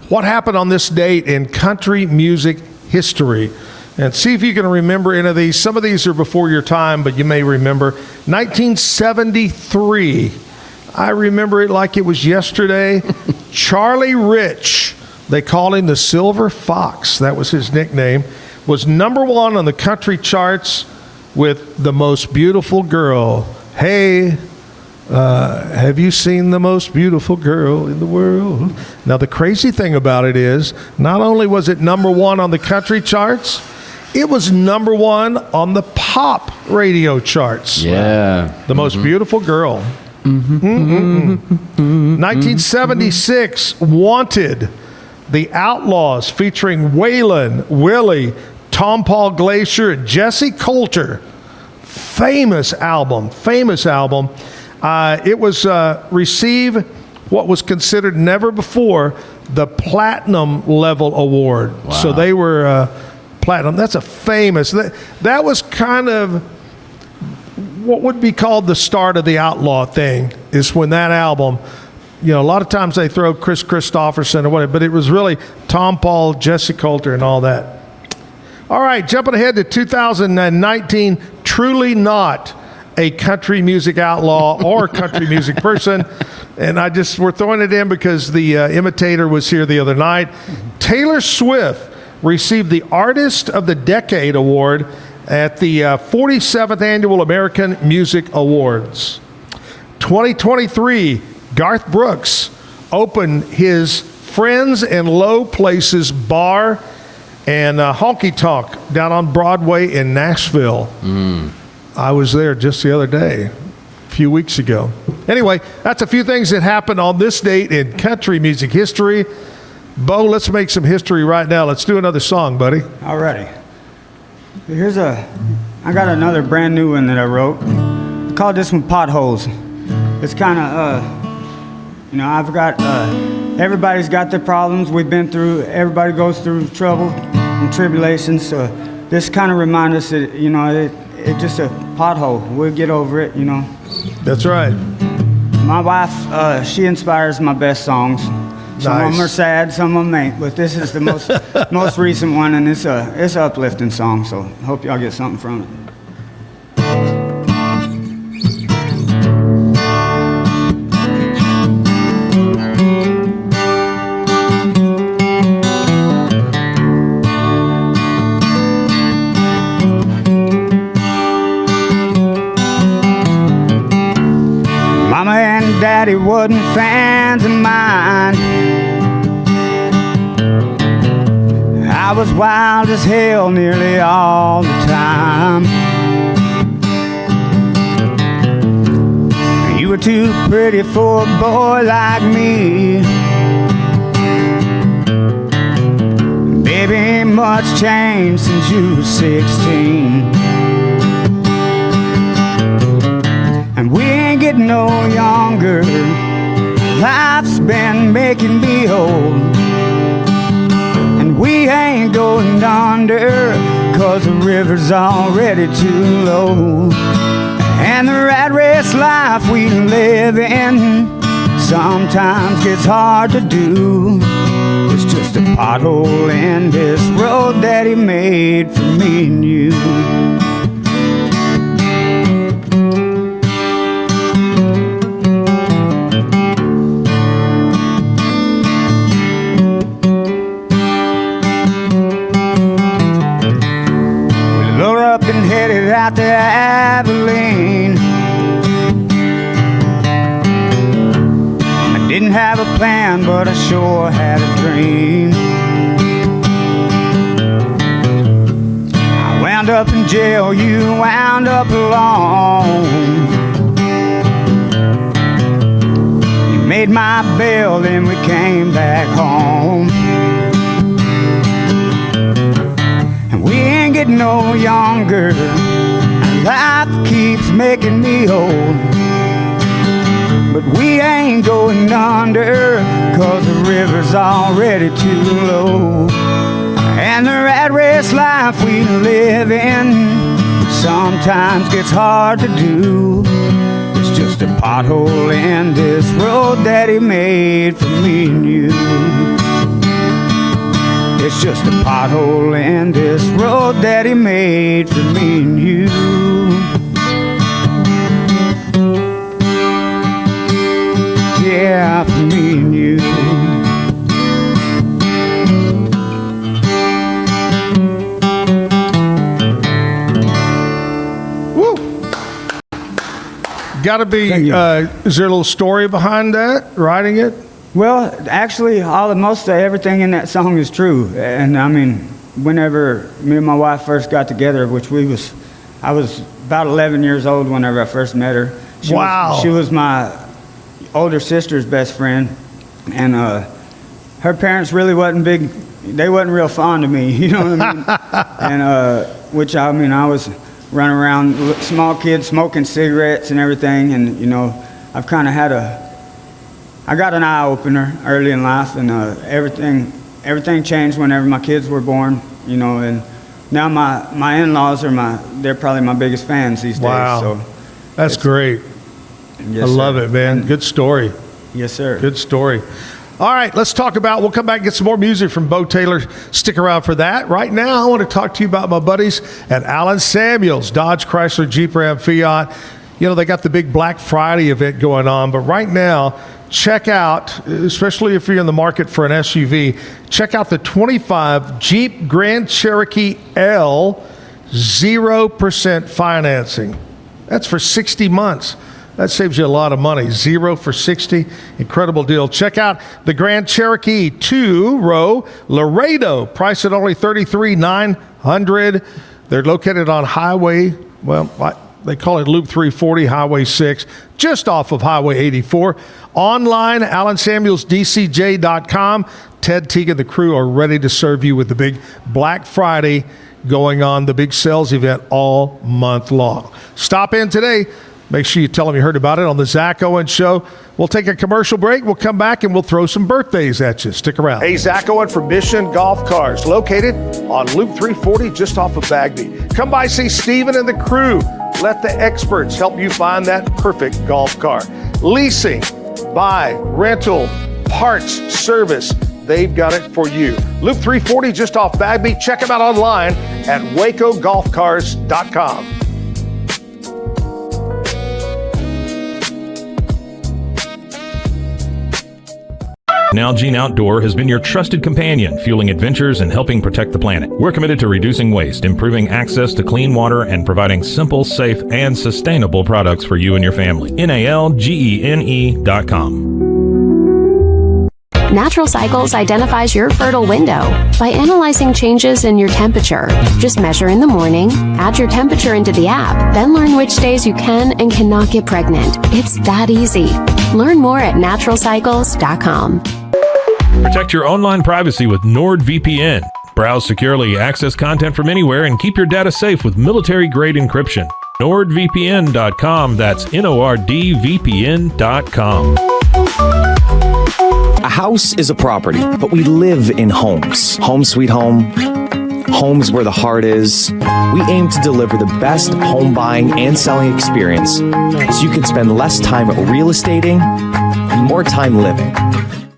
S2: what happened on this date in country music history. And see if you can remember any of these. Some of these are before your time, but you may remember. 1973. I remember it like it was yesterday. Charlie Rich, they called him the Silver Fox. That was his nickname. Was number one on the country charts with The Most Beautiful Girl. Hey, have you seen the most beautiful girl in the world? Now, the crazy thing about it is, not only was it number one on the country charts, it was number one on the pop radio charts.
S5: Yeah.
S2: The Most Beautiful Girl. 1976, Wanted, The Outlaws, featuring Waylon, Willie, Tom Paul Glacier, and Jesse Coulter. Famous album. It was received what was considered never before the platinum level award.
S5: Wow.
S2: So they were platinum. That's a famous. That was kind of what would be called the start of the outlaw thing, is when that album, a lot of times they throw Chris Christopherson or whatever, but it was really Tom Paul, Jesse Coulter, and all that. All right, jumping ahead to 2019, truly not a country music outlaw or country music person. And we're throwing it in because the imitator was here the other night. Taylor Swift received the Artist of the Decade Award at the 47th Annual American Music Awards. 2023, Garth Brooks opened his Friends and Low Places bar and honky tonk down on Broadway in Nashville. I was there just the other day, a few weeks ago. Anyway, that's a few things that happened on this date in country music history. Beau, let's make some history right now. Let's do another song, buddy.
S27: All righty. I got another brand new one that I wrote. I called this one Potholes. It's kind of, I've got, everybody's got their problems. Everybody goes through trouble and tribulations. So this kind of reminds us that, it's just a pothole. We'll get over it,
S2: That's right.
S27: My wife, she inspires my best songs. Some of them are sad, some of them ain't, but this is the most recent one, and it's an uplifting song, so hope y'all get something from it. Mama and Daddy wasn't fans of mine. I was wild as hell nearly all the time. You were too pretty for a boy like me. Baby, ain't much changed since you were 16. And we ain't getting no younger. Life's been making me old. And we ain't going under, 'cause the river's already too low. And the rat race life we live in sometimes gets hard to do. It's just a pothole in this road that he made for me and you. Headed out to Abilene. I didn't have a plan, but I sure had a dream. I wound up in jail, you wound up alone. paid my bill, then we came back home. And we ain't getting no younger, and life keeps making me old. But we ain't going under, 'cause the river's already too low. And the rat race life we live in sometimes gets hard to do. It's just a pothole in this road that he made for me and you. It's just a pothole in this road that he made for me and you. Yeah, for me and you.
S2: Got to be, is there a little story behind that, writing it?
S27: Well, actually, most of everything in that song is true. And I mean, whenever me and my wife first got together, I was about 11 years old whenever I first met her. She was my older sister's best friend. And her parents really they wasn't real fond of me, you know what I mean? And, which, I mean, I was running around, small kids smoking cigarettes and everything, and you know, I've kind of I got an eye opener early in life, and everything changed whenever my kids were born, you know, and now my in-laws they're probably my biggest fans these days.
S2: Wow,
S27: so
S2: that's great.
S27: Yes,
S2: I love it, man. Good story.
S27: Yes, sir.
S2: Good story. All right, let's talk about, we'll come back and get some more music from Beau Taylor. Stick around for that. Right now, I want to talk to you about my buddies at Allen Samuels, Dodge, Chrysler, Jeep, Ram, Fiat. You know, they got the big Black Friday event going on, but right now, check out, especially if you're in the market for an SUV, check out the 25 Jeep Grand Cherokee L 0% financing. That's for 60 months. That saves you a lot of money. 0 for 60. Incredible deal. Check out the Grand Cherokee 2-row Laredo. Priced at only $33,900. They're located on Highway, they call it Loop 340, Highway 6, just off of Highway 84. Online, AllenSamuelsDCJ.com. Ted Teague and the crew are ready to serve you with the big Black Friday going on, the big sales event all month long. Stop in today. Make sure you tell them you heard about it on the Zach Owens Show. We'll take a commercial break. We'll come back and we'll throw some birthdays at you. Stick around. Hey, Zach Owens from Mission Golf Cars, located on Loop 340 just off of Bagby. Come by, see Steven and the crew. Let the experts help you find that perfect golf car. Leasing, buy, rental, parts, service. They've got it for you. Loop 340 just off Bagby. Check them out online at wacogolfcars.com.
S1: Nalgene Outdoor has been your trusted companion, fueling adventures and helping protect the planet. We're committed to reducing waste, improving access to clean water, and providing simple, safe, and sustainable products for you and your family. NALGENE.com.
S9: Natural Cycles identifies your fertile window by analyzing changes in your temperature. Just measure in the morning, add your temperature into the app, then learn which days you can and cannot get pregnant. It's that easy. Learn more at naturalcycles.com.
S1: Protect your online privacy with NordVPN. Browse securely, access content from anywhere, and keep your data safe with military-grade encryption. NordVPN.com. That's NORDVPN.com.
S22: A house is a property, but we live in homes. Home sweet home. Homes where the heart is. We aim to deliver the best home buying and selling experience so you can spend less time real estating and more time living.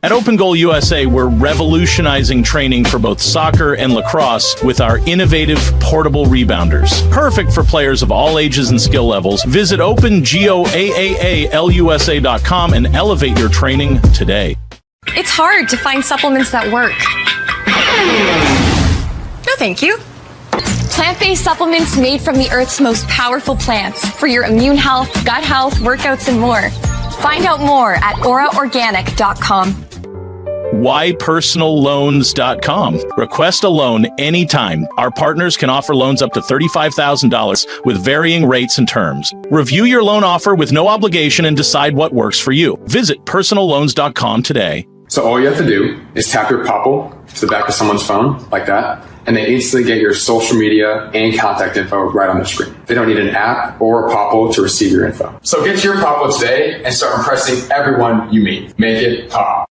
S23: At Open Goal USA, we're revolutionizing training for both soccer and lacrosse with our innovative portable rebounders. Perfect for players of all ages and skill levels. Visit OpenGOAAALUSA.com and elevate your training today.
S24: It's hard to find supplements that work. No, thank you. Plant-based supplements made from the Earth's most powerful plants for your immune health, gut health, workouts, and more. Find out more at auraorganic.com.
S23: whypersonalloans.com. Request a loan anytime. Our partners can offer loans up to $35,000 with varying rates and terms. Review your loan offer with no obligation and decide what works for you. Visit personalloans.com today.
S25: So all you have to do is tap your Popple to the back of someone's phone like that, and they instantly get your social media and contact info right on the screen. They don't need an app or a Popple to receive your info. So get your Popple today and start impressing everyone you meet. Make it pop.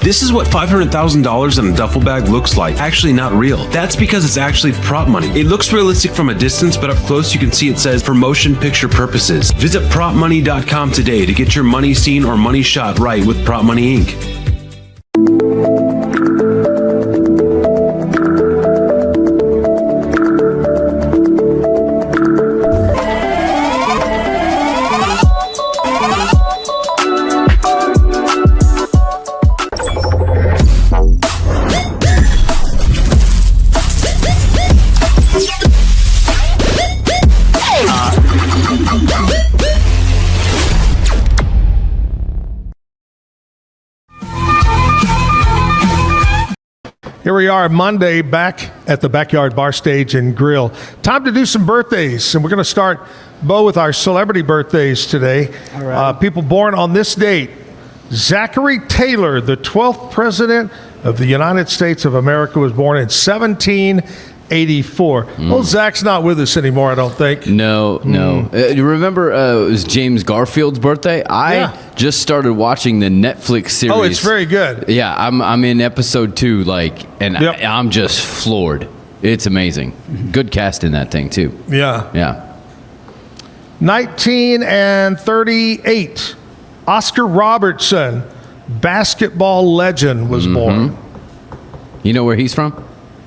S26: This is what $500,000 in a duffel bag looks like. Actually not real. That's because it's actually prop money. It looks realistic from a distance, but up close you can see it says for motion picture purposes. Visit propmoney.com today to get your money seen or money shot right with Prop Money Inc.
S2: Here we are Monday back at the Backyard Bar Stage and Grill. Time to do some birthdays, and we're going to start, Beau, with our celebrity birthdays today.
S27: All right.
S2: People born on this date. Zachary Taylor, the 12th president of the United States of America, was born in 1784. Well, Zach's not with us anymore, I don't think.
S5: No. You remember it was James Garfield's birthday? I just started watching the Netflix series.
S2: Oh, it's very good.
S5: Yeah, I'm in episode 2, and I'm just floored. It's amazing. Good cast in that thing, too.
S2: Yeah.
S5: 1938.
S2: Oscar Robertson, basketball legend, was born.
S5: You know where he's from?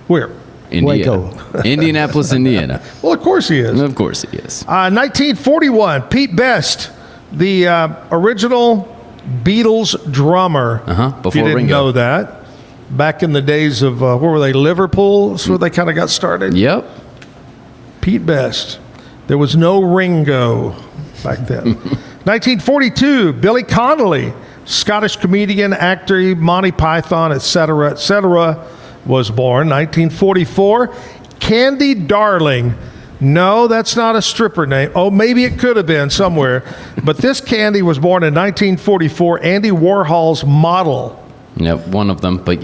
S2: Where?
S5: Indiana. Indianapolis, Indiana.
S2: Well, of course he is.
S5: Of course he is.
S2: 1941, Pete Best, the original Beatles drummer.
S5: Before
S2: if you didn't
S5: Ringo.
S2: know that. Back in the days of, where were they, Liverpool? That's where they kind of got started.
S5: Yep.
S2: Pete Best. There was no Ringo back then. 1942, Billy Connolly, Scottish comedian, actor, Monty Python, etc., was born. 1944, Candy Darling. No, that's not a stripper name. Oh, maybe it could have been somewhere. But this Candy was born in 1944, Andy Warhol's model.
S5: Yep, one of them. But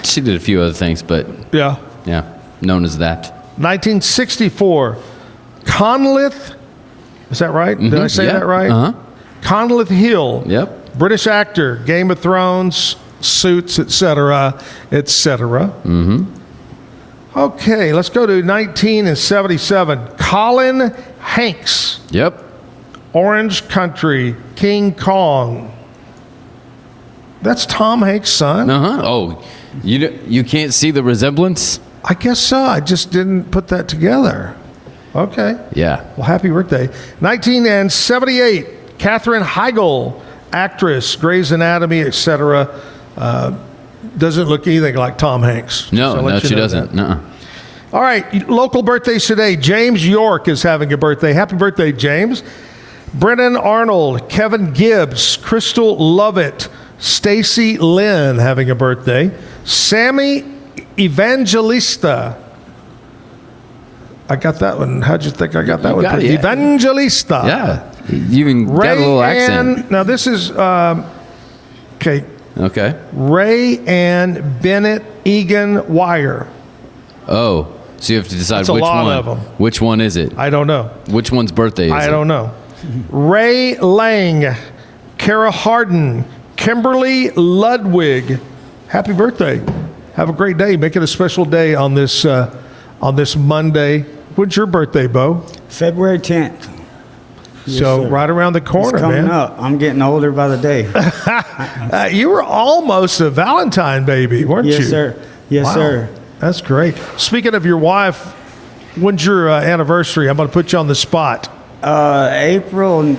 S5: she did a few other things, but
S2: yeah,
S5: known as that.
S2: 1964, Conleth. Is that right? Did I say that right? Conleth Hill.
S5: Yep.
S2: British actor, Game of Thrones, Suits, etc., etc. Okay, let's go to 1977. Colin Hanks.
S5: Yep.
S2: Orange Country, King Kong. That's Tom Hanks' son.
S5: Oh, you can't see the resemblance?
S2: I guess so. I just didn't put that together. Okay.
S5: Yeah.
S2: Well, happy birthday. 1978, Katherine Heigl, actress, Grey's Anatomy, etc. Doesn't look anything like Tom Hanks.
S5: No, she doesn't. No.
S2: All right, local birthdays today. James York is having a birthday. Happy birthday, James. Brennan Arnold, Kevin Gibbs, Crystal Lovett, Stacy Lynn having a birthday. Sammy Evangelista. I got that one. How'd you think I got that one?
S5: Got it, yeah.
S2: Evangelista.
S5: Yeah. You even got a little accent.
S2: Now this is okay.
S5: Okay.
S2: Ray Ann Bennett Egan Wire.
S5: Oh, so you have to decide
S2: That's a
S5: which
S2: lot
S5: one.
S2: of them.
S5: Which one is it?
S2: I don't know.
S5: Which one's birthday is it?
S2: I don't know. Ray Lang, Kara Harden, Kimberly Ludwig. Happy birthday. Have a great day. Make it a special day on this Monday. When's your birthday, Beau?
S27: February 10th.
S2: So right around the corner,
S27: it's coming
S2: man.
S27: up. I'm getting older by the day.
S2: You were almost a Valentine baby, weren't you?
S27: Yes, sir. Yes,
S2: Wow.
S27: sir.
S2: That's great. Speaking of your wife, when's your anniversary? I'm going to put you on the spot.
S27: April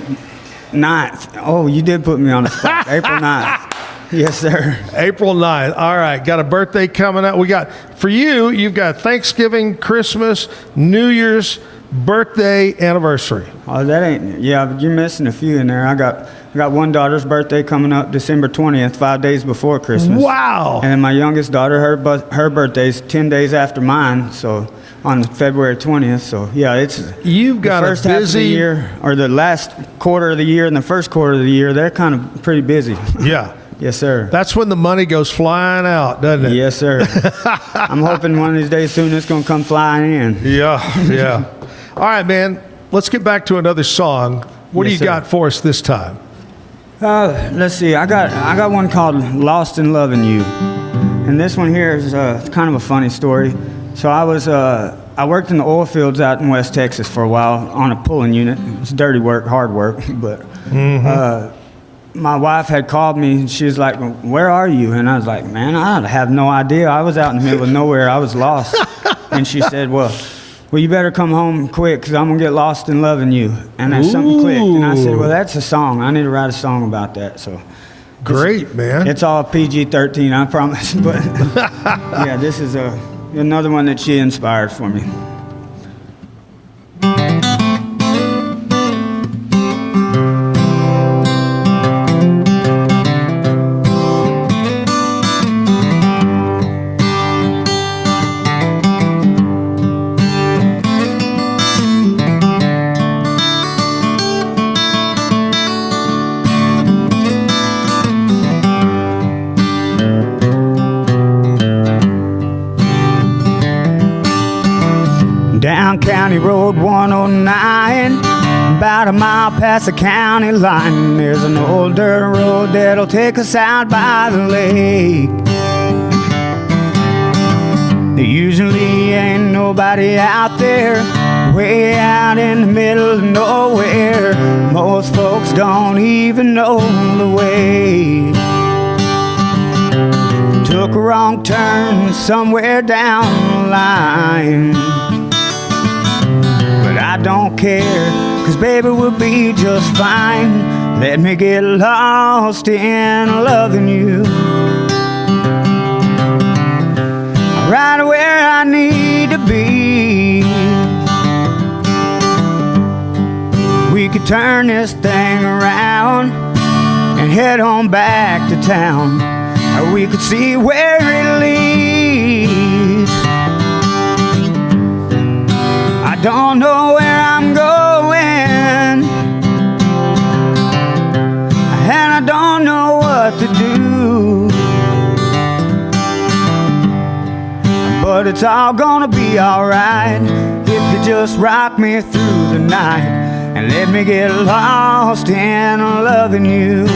S27: 9th. Oh, you did put me on the spot. April 9th. Yes, sir.
S2: April 9th. All right. Got a birthday coming up. We got, for you, you've got Thanksgiving, Christmas, New Year's, birthday anniversary.
S27: Oh, that ain't. Yeah, but you're missing a few in there. I got one daughter's birthday coming up December 20th, 5 days before Christmas.
S2: Wow!
S27: And then my youngest daughter, her birthday's 10 days after mine, so on February 20th. So yeah,
S2: you've got
S27: the first half of the year, or the last quarter of the year, and the first quarter of the year. They're kind of pretty busy.
S2: Yeah.
S27: Yes, sir.
S2: That's when the money goes flying out, doesn't it?
S27: Yes, sir. I'm hoping one of these days soon it's going to come flying in.
S2: Yeah. All right, man. Let's get back to another song. What do you got for us this time?
S27: Let's see. I got one called "Lost in Loving You," and this one here is kind of a funny story. So I worked in the oil fields out in West Texas for a while on a pulling unit. It's dirty work, hard work, but. My wife had called me, and she was like, "Where are you?" And I was like, "Man, I have no idea. I was out in the middle of nowhere. I was lost." And she said, well, you better come home quick, because I'm going to get lost in loving you. And then something clicked. And I said, well, that's a song. I need to write a song about that. So
S2: great, man.
S27: It's all PG-13, I promise. But yeah, this is another one that she inspired for me. Down County Road 109, about a mile past the county line, there's an old dirt road that'll take us out by the lake. There usually ain't nobody out there, way out in the middle of nowhere. Most folks don't even know the way. Took a wrong turn somewhere down the line, I don't care, 'cause baby, we'll be just fine. Let me get lost in loving you, right where I need to be. We could turn this thing around and head on back to town, or we could see where it leads. I don't know where I'm going, and I don't know what to do, but it's all gonna be alright if you just rock me through the night and let me get lost in loving you.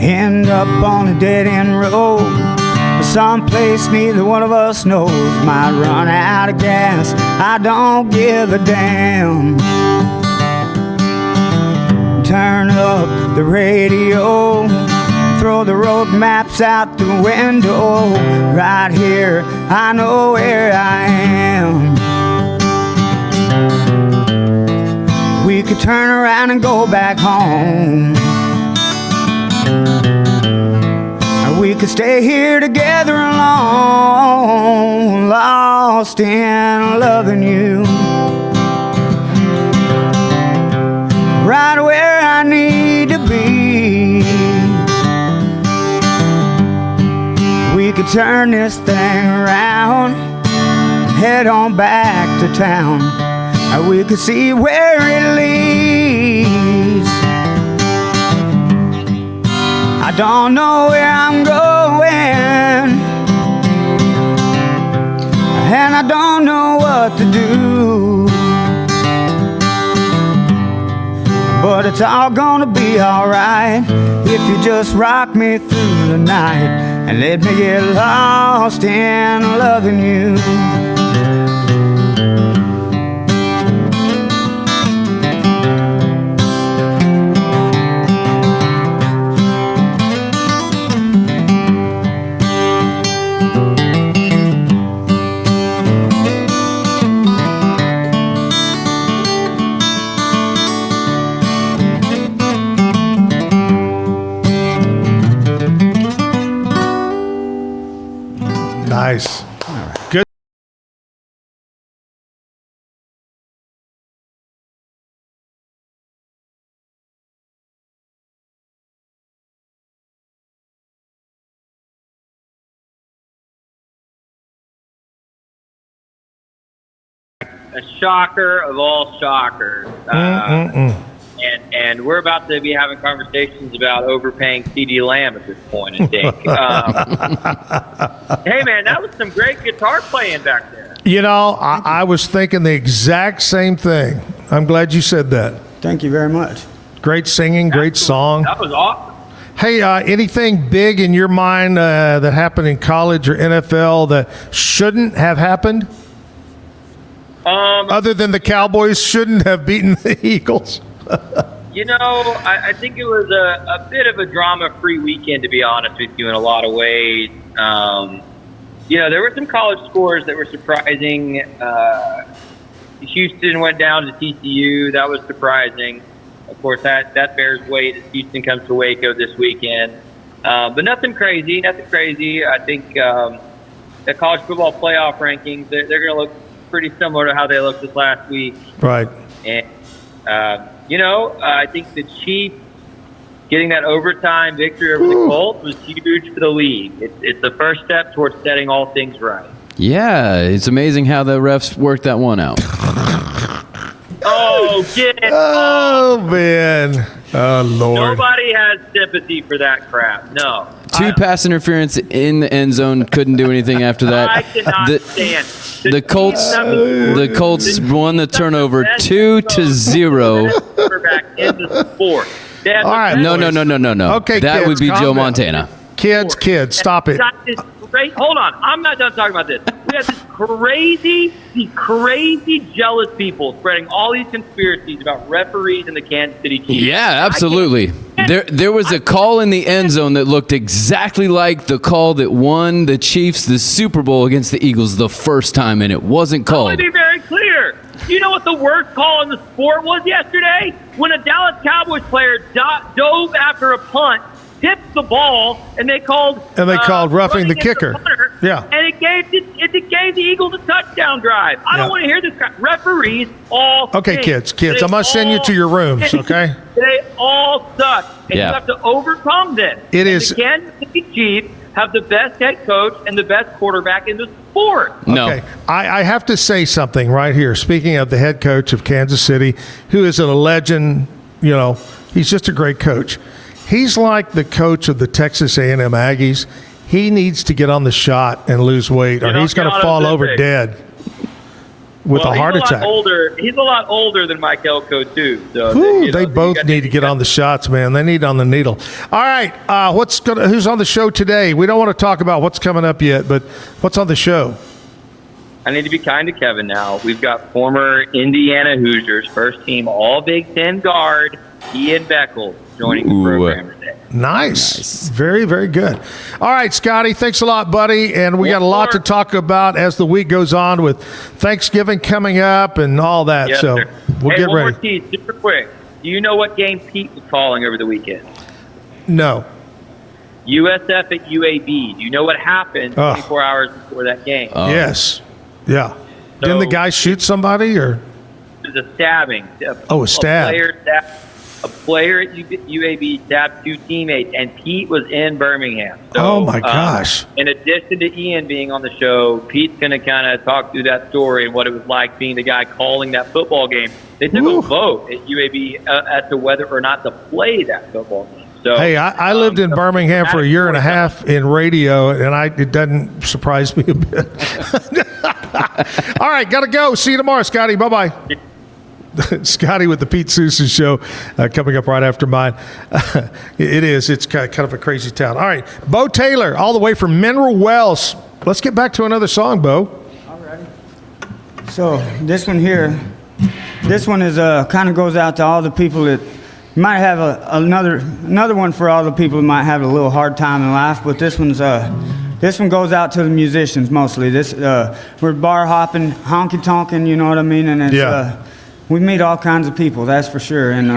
S27: End up on a dead-end road, someplace neither one of us knows. Might run out of gas, I don't give a damn. Turn up the radio, throw the road maps out the window. Right here, I know where I am. We could turn around and go back home, we could stay here together alone, lost in loving you, right where I need to be. We could turn this thing around, head on back to town, or we could see where it leads. I don't know where I'm going, and I don't know what to do, but it's all gonna be alright if you just rock me through the night and let me get lost in loving you.
S3: a shocker of all shockers. And we're about to be having conversations about overpaying CD Lamb at this point, I think. Hey, man, that was some great guitar playing back there.
S2: You know, I was thinking the exact same thing. I'm glad you said that.
S27: Thank you very much.
S2: Great singing, great song.
S3: That was awesome.
S2: Hey, anything big in your mind that happened in college or NFL that shouldn't have happened? Other than the Cowboys shouldn't have beaten the Eagles?
S3: You know, I think it was a bit of a drama-free weekend, to be honest with you, in a lot of ways. You know, there were some college scores that were surprising. Houston went down to TCU. That was surprising. Of course, that bears weight as Houston comes to Waco this weekend. But nothing crazy, I think the college football playoff rankings, they're going to look pretty similar to how they looked this last week.
S2: Right.
S3: And, you know, I think the Chiefs getting that overtime victory over the Colts was huge for the league. It's the first step towards setting all things right.
S5: Yeah, it's amazing how the refs worked that one out.
S3: Oh,
S2: man. Oh, Lord.
S3: Nobody has sympathy for that crap. No.
S5: Two pass interference in the end zone. Couldn't do anything after that.
S3: I cannot stand.
S5: The Colts won the turnover 2-0.
S3: Quarterback in the sport.
S2: All right.
S5: No.
S2: Okay,
S5: that
S2: kids,
S5: would be
S2: calm
S5: Joe
S2: down.
S5: Montana.
S2: Kids, stop it.
S3: Hold on. I'm not done talking about this. We have these crazy jealous people spreading all these conspiracies about referees in the Kansas City Chiefs.
S5: Yeah, absolutely. There was a call in the end zone that looked exactly like the call that won the Chiefs the Super Bowl against the Eagles the first time, and it wasn't
S3: I
S5: called.
S3: want to be very clear. You know what the worst call in the sport was yesterday? When a Dallas Cowboys player dove after a punt, tipped the ball, and they called
S2: roughing the kicker. Yeah.
S3: And it gave the Eagles a touchdown drive. I don't want to hear this crap. Referees all
S2: Okay,
S3: stink.
S2: kids, I'm going to send you to your rooms, okay?
S3: They all suck. And you have to overcome this.
S2: The
S3: Kansas City Chiefs have the best head coach and the best quarterback in the sport.
S2: Okay. I have to say something right here. Speaking of the head coach of Kansas City, who is a legend, you know, he's just a great coach. He's like the coach of the Texas A&M Aggies. He needs to get on the shot and lose weight, or he's going to fall over dead with a heart attack.
S3: He's a lot older than Mike Elko, too. So
S2: they both need to get on the shots, man. They need on the needle. All right, who's on the show today? We don't want to talk about what's coming up yet, but what's on the show?
S3: I need to be kind to Kevin now. We've got former Indiana Hoosiers first team All Big Ten guard Ian Beckles joining the program today.
S2: Nice. Very, very good. All right, Scotty, thanks a lot, buddy. And we got a lot to talk about as the week goes on with Thanksgiving coming up and all that.
S3: Yes,
S2: so
S3: sir.
S2: we'll get
S3: one
S2: ready.
S3: More tease, super quick. Do you know what game Pete was calling over the weekend?
S2: No.
S3: USF at UAB. Do you know what happened 24 hours before that game?
S2: Yes. Yeah. Didn't the guy shoot somebody or?
S3: It was a stabbing.
S2: A stab.
S3: A player at UAB stabbed two teammates, and Pete was in Birmingham. So,
S2: oh, my gosh.
S3: In addition to Ian being on the show, Pete's going to kind of talk through that story and what it was like being the guy calling that football game. They took a vote at UAB as to whether or not to play that football game. So,
S2: hey, I lived in Birmingham for a year and a half in radio, and it doesn't surprise me a bit. All right, got to go. See you tomorrow, Scotty. Bye-bye. Scotty with the Pete Sousa Show coming up right after mine. It's kind of a crazy town. All right, Beau Taylor, all the way from Mineral Wells. Let's get back to another song, Beau.
S27: All right. So this one here, is kind of goes out to all the people that might have another one for all the people that might have a little hard time in life. But this one goes out to the musicians mostly. We're bar hopping, honky tonking, you know what I mean, and it's we meet all kinds of people, that's for sure. And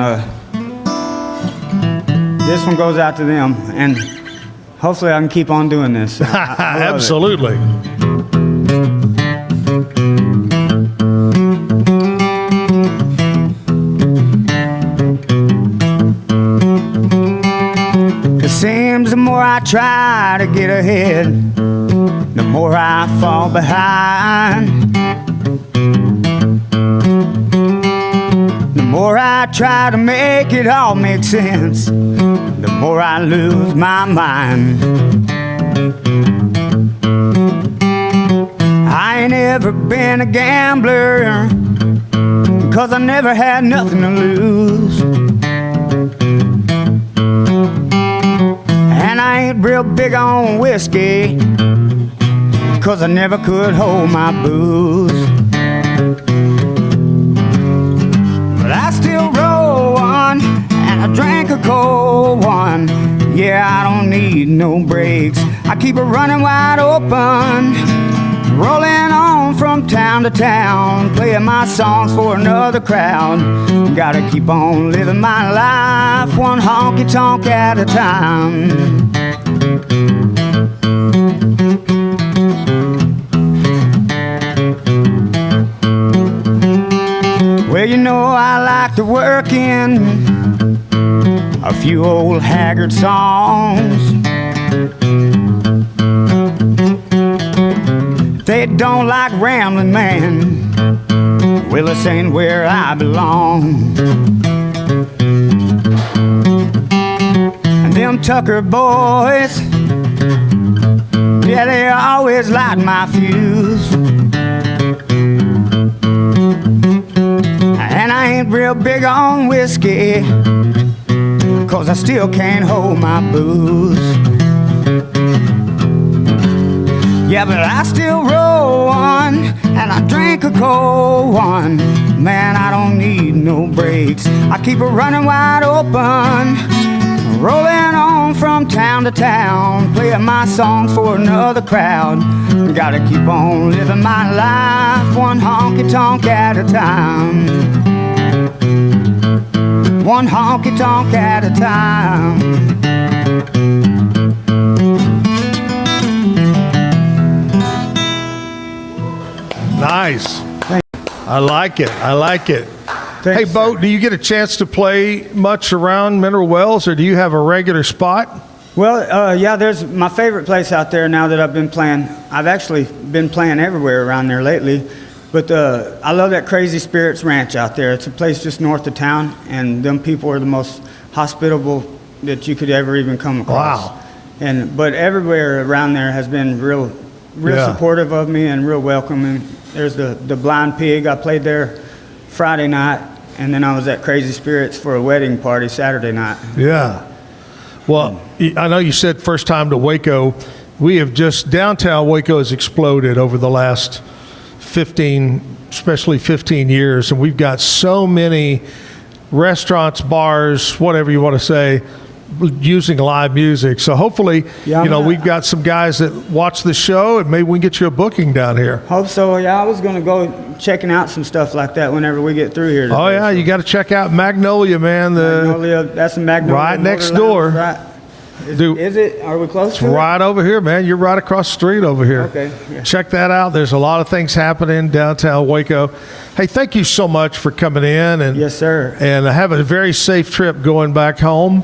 S27: this one goes out to them, and hopefully I can keep on doing this. I
S2: Absolutely.
S27: It seems the more I try to get ahead, the more I fall behind. try to make it all make sense, the more I lose my mind. I ain't ever been a gambler, 'cause I never had nothing to lose. And I ain't real big on whiskey, 'cause I never could hold my booze. But I still roll one, and I drank a cold one. Yeah, I don't need no brakes, I keep it running wide open. Rolling on from town to town, playing my songs for another crowd. Gotta keep on living my life, one honky-tonk at a time. Well, you know I like to work in a few old haggard songs. They don't like rambling, man. Well, this ain't where I belong. And them Tucker boys, yeah, they always light my fuse. And I ain't real big on whiskey, 'cause I still can't hold my booze. Yeah, but I still roll one, and I drink a cold one. Man, I don't need no brakes, I keep it running wide open. Rolling on from town to town, playing my songs for another crowd. Gotta keep on living my life, one honky-tonk at a time. One honky-tonk at a time.
S2: Nice. I like it. I like it.
S27: Thanks,
S2: hey, Beau, do you get a chance to play much around Mineral Wells, or do you have a regular spot?
S27: Well, yeah, there's my favorite place out there now that I've been playing. I've actually been playing everywhere around there lately. But I love that Crazy Spirits Ranch out there. It's a place just north of town, and them people are the most hospitable that you could ever even come across.
S2: Wow.
S27: But everywhere around there has been real supportive of me and real welcoming. There's the Blind Pig. I played there Friday night, and then I was at Crazy Spirits for a wedding party Saturday night.
S2: Yeah. Well, I know you said first time to Waco. We have downtown Waco has exploded over the last 15 years, and we've got so many restaurants, bars, whatever you want to say, using live music. So hopefully, we've got some guys that watch the show, and maybe we can get you a booking down here.
S27: Hope so. Yeah, I was going to go checking out some stuff like that whenever we get through here today.
S2: Oh, yeah, you got to check out Magnolia, man.
S27: Magnolia, that's in Magnolia.
S2: Right next door.
S27: Right. Is it? Are we close to it?
S2: Right over here, man. You're right across the street over here.
S27: Okay. Yeah.
S2: Check that out. There's a lot of things happening downtown Waco. Hey, thank you so much for coming in. And
S27: yes, sir.
S2: And have a very safe trip going back home.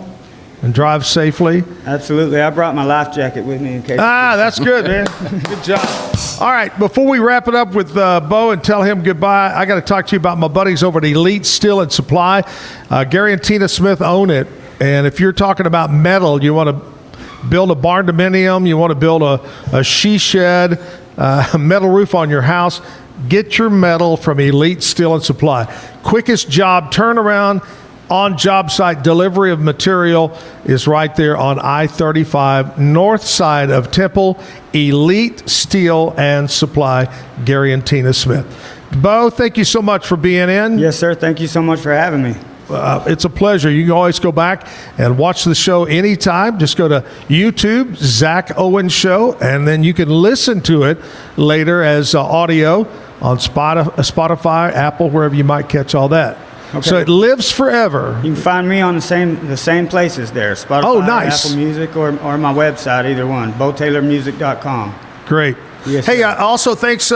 S2: And drive safely.
S27: Absolutely. I brought my life jacket with me in case.
S2: That's good, man. Good job. All right, before we wrap it up with Beau and tell him goodbye, I got to talk to you about my buddies over at Elite Steel and Supply. Gary and Tina Smith own it. And if you're talking about metal, you want to build a barn dominium, you want to build a she shed, a metal roof on your house, get your metal from Elite Steel and Supply. Quickest job turnaround, on job site delivery of material is right there on I-35 north side of Temple. Elite Steel and Supply, Gary and Tina Smith. Beau, thank you so much for being in.
S27: Yes, sir. Thank you so much for having me.
S2: It's a pleasure. You can always go back and watch the show anytime. Just go to YouTube, Zach Owens Show, and then you can listen to it later as audio on Spotify, Apple, wherever you might catch all that. Okay. So it lives forever.
S27: You can find me on the same places there. Spotify,
S2: nice.
S27: Apple Music, or my website, either one, BeauTaylorMusic.com.
S2: Great.
S27: Yes,
S2: hey, also thanks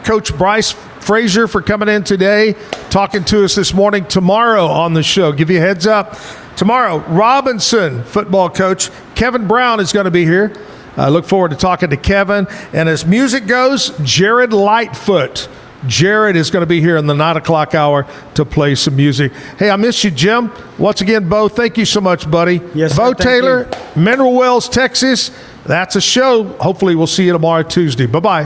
S2: Coach Bryce Frazier for coming in today, talking to us this morning. Tomorrow on the show, give you a heads up. Tomorrow, Robinson football coach Kevin Brown is going to be here. I look forward to talking to Kevin. And as music goes, Jared Lightfoot Jared is going to be here in the 9 o'clock hour to play some music. Hey, I miss you, Jim. Once again, Beau, thank you so much, buddy.
S27: Yes,
S2: Beau
S27: sir, thank
S2: Taylor,
S27: you.
S2: Mineral Wells, Texas. That's a show. Hopefully we'll see you tomorrow, Tuesday. Bye-bye.